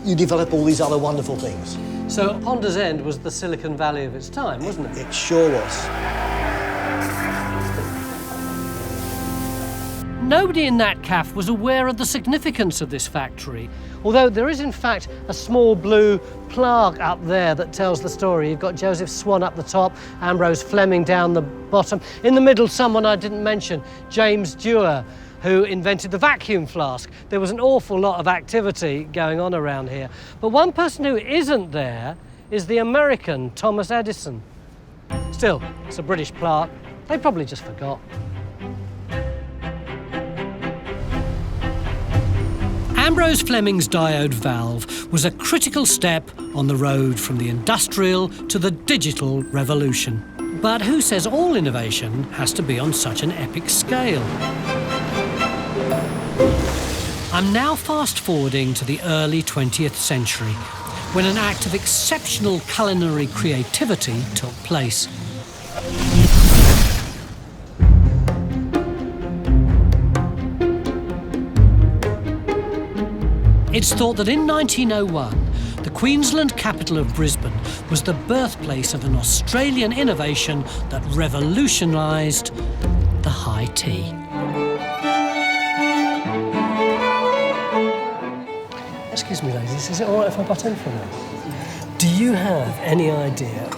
you develop all these other wonderful things. So Ponders End was the Silicon Valley of its time, wasn't it? It sure was. Nobody in that cafe was aware of the significance of this factory. Although there is in fact a small blue plaque up there that tells the story. You've got Joseph Swan up the top, Ambrose Fleming down the bottom. In the middle, someone I didn't mention, James Dewar, who invented the vacuum flask. There was an awful lot of activity going on around here. But one person who isn't there is the American Thomas Edison. Still, it's a British plaque. They probably just forgot. Ambrose Fleming's diode valve was a critical step on the road from the industrial to the digital revolution. But who says all innovation has to be on such an epic scale? I'm now fast-forwarding to the early 20th century, when an act of exceptional culinary creativity took place. It's thought that in 1901, the Queensland capital of Brisbane was the birthplace of an Australian innovation that revolutionised the high tea. Excuse me, ladies, is it all right if I butt in for a minute? Do you have any idea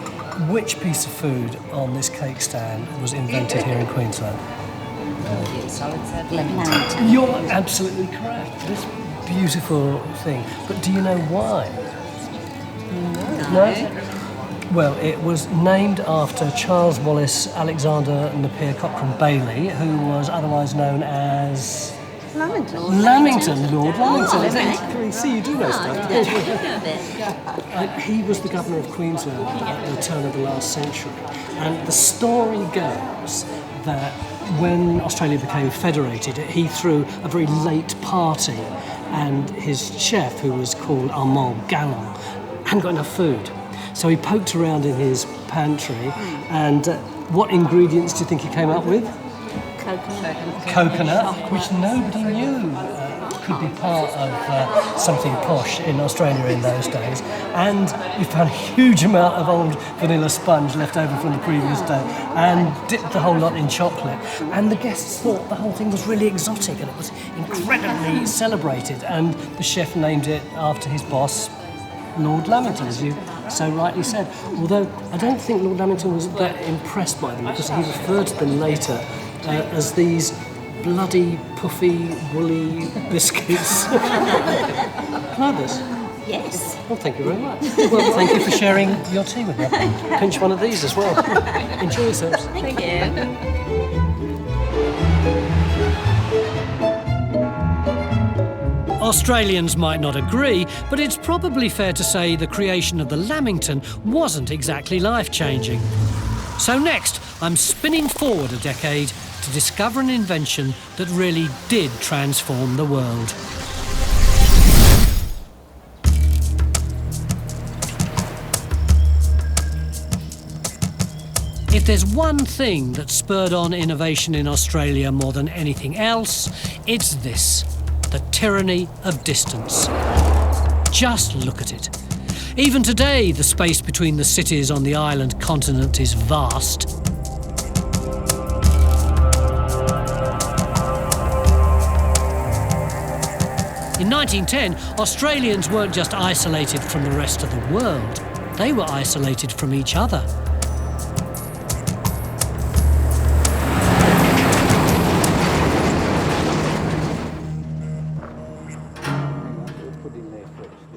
which piece of food on this cake stand was invented here in Queensland? Lamington. You're absolutely correct. This beautiful thing. But do you know why? No? Well, it was named after Charles Wallace Alexander Napier Cochrane Bailey, who was otherwise known as... Lamington. Lord Lamington. Okay. See, you do know stuff. He was the governor of Queensland at the turn of the last century. And the story goes that when Australia became federated, he threw a very late party, and his chef, who was called Armand Galland, hadn't got enough food. So he poked around in his pantry, and what ingredients do you think he came up with? Coconut, which nobody knew could be part of something posh in Australia in those days. And we found a huge amount of old vanilla sponge left over from the previous day and dipped the whole lot in chocolate. And the guests thought the whole thing was really exotic and it was incredibly celebrated. And the chef named it after his boss, Lord Lamington, as you so rightly said. Although I don't think Lord Lamington was that impressed by them because he referred to them later as these bloody, puffy, woolly biscuits. Can I have this? Yes. Well, thank you very much. Well, thank you for sharing your tea with me. Pinch one of these as well. Enjoy yourselves. Thank you. Australians might not agree, but it's probably fair to say the creation of the Lamington wasn't exactly life-changing. So next, I'm spinning forward a decade to discover an invention that really did transform the world. If there's one thing that spurred on innovation in Australia more than anything else, it's this: the tyranny of distance. Just look at it. Even today, the space between the cities on the island continent is vast. In 1910, Australians weren't just isolated from the rest of the world, they were isolated from each other.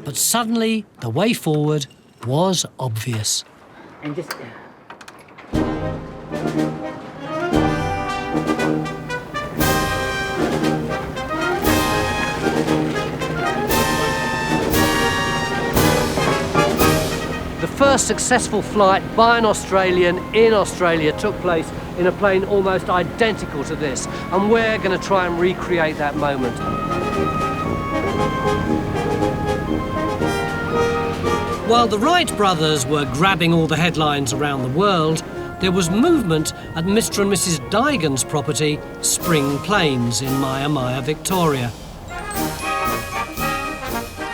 But suddenly, the way forward was obvious. And just... The first successful flight by an Australian in Australia took place in a plane almost identical to this, and we're going to try and recreate that moment. While the Wright brothers were grabbing all the headlines around the world, there was movement at Mr. and Mrs. Dygan's property, Spring Plains in Maya, Victoria.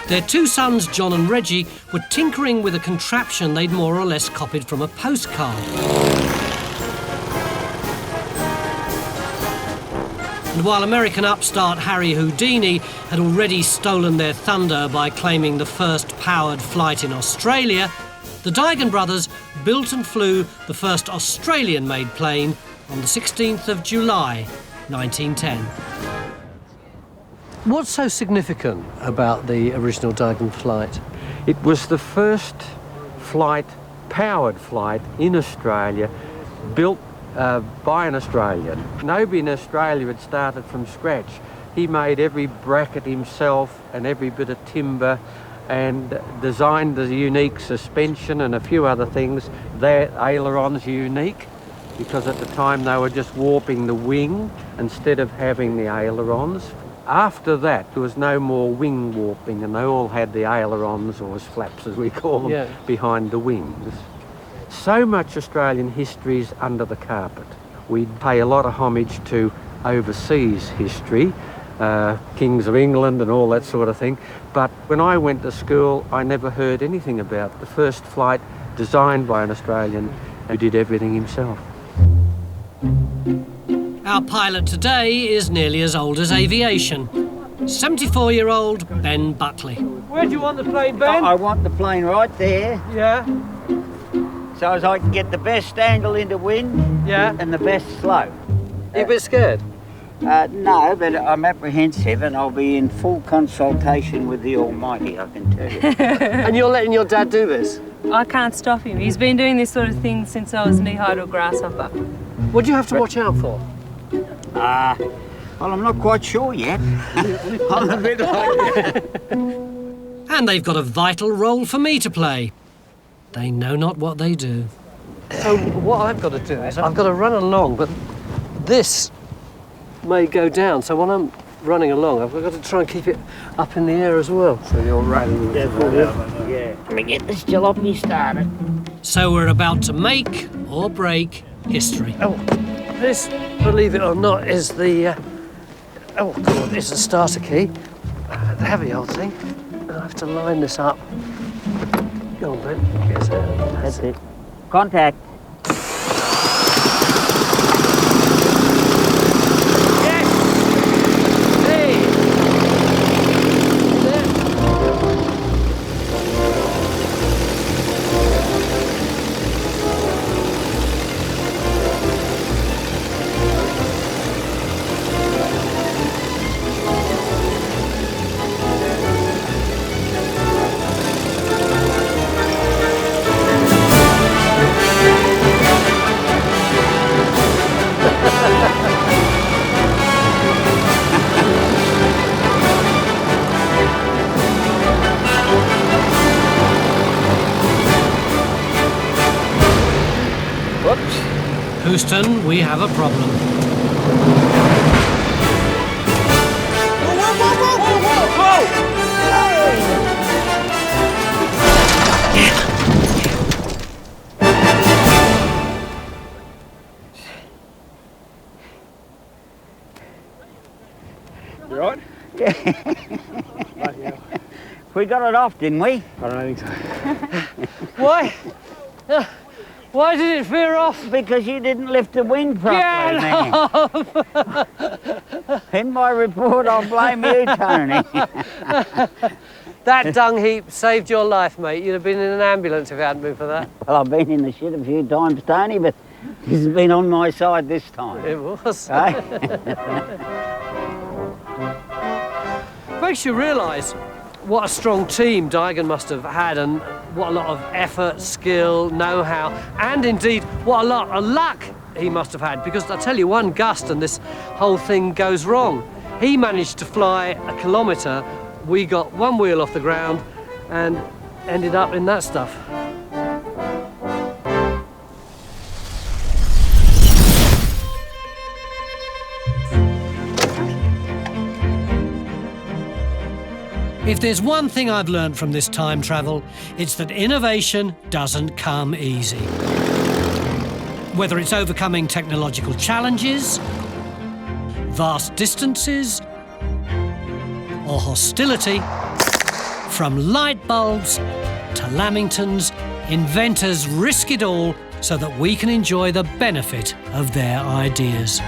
Their two sons, John and Reggie, were tinkering with a contraption they'd more or less copied from a postcard. And while American upstart Harry Houdini had already stolen their thunder by claiming the first powered flight in Australia, the Dygan brothers built and flew the first Australian-made plane on the 16th of July, 1910. What's so significant about the original Dygan flight? It was the first flight, powered flight in Australia, built by an Australian. Nobody in Australia had started from scratch. He made every bracket himself and every bit of timber and designed the unique suspension and a few other things. Their ailerons are unique because at the time they were just warping the wing instead of having the ailerons. After that, there was no more wing warping, and they all had the ailerons, or flaps as we call them, behind the wings. So much Australian history is under the carpet. We pay a lot of homage to overseas history, kings of England and all that sort of thing, but when I went to school, I never heard anything about the first flight designed by an Australian who did everything himself. Our pilot today is nearly as old as aviation. 74-year-old Ben Buckley. Where do you want the plane, Ben? I want the plane right there. Yeah. So as I can get the best angle into wind. Yeah. And the best slope. You a bit scared? No, but I'm apprehensive and I'll be in full consultation with the Almighty, I can tell you. And you're letting your dad do this? I can't stop him. He's been doing this sort of thing since I was knee-high to a grasshopper. What do you have to watch out for? Well, I'm not quite sure yet. I'm a bit like... And they've got a vital role for me to play. They know not what they do. So what I've got to do is I've got to run along, but this may go down. So when I'm running along, I've got to try and keep it up in the air as well. So you're running. Yeah. Let me get this jalopy started. So we're about to make or break history. Oh, this, believe it or not, is the oh God, it's the starter key. The heavy old thing. I have to line this up. Go on, Ben. Yes, that's it. Contact. Houston, we have a problem. You right? Yeah. We got it off, didn't we? I don't think so. Why? Why did it veer off? Because you didn't lift the wing properly, man. In my report, I'll blame you, Tony. That dung heap saved your life, mate. You'd have been in an ambulance if it hadn't been for that. Well, I've been in the shit a few times, Tony, but this has been on my side this time. It was. Eh? Makes you realise what a strong team Daigen must have had, and what a lot of effort, skill, know-how, and indeed what a lot of luck he must have had, because I tell you, one gust and this whole thing goes wrong. He managed to fly 1 kilometre, we got one wheel off the ground and ended up in that stuff. If there's one thing I've learned from this time travel, it's that innovation doesn't come easy. Whether it's overcoming technological challenges, vast distances, or hostility, from light bulbs to Lamingtons, inventors risk it all so that we can enjoy the benefit of their ideas.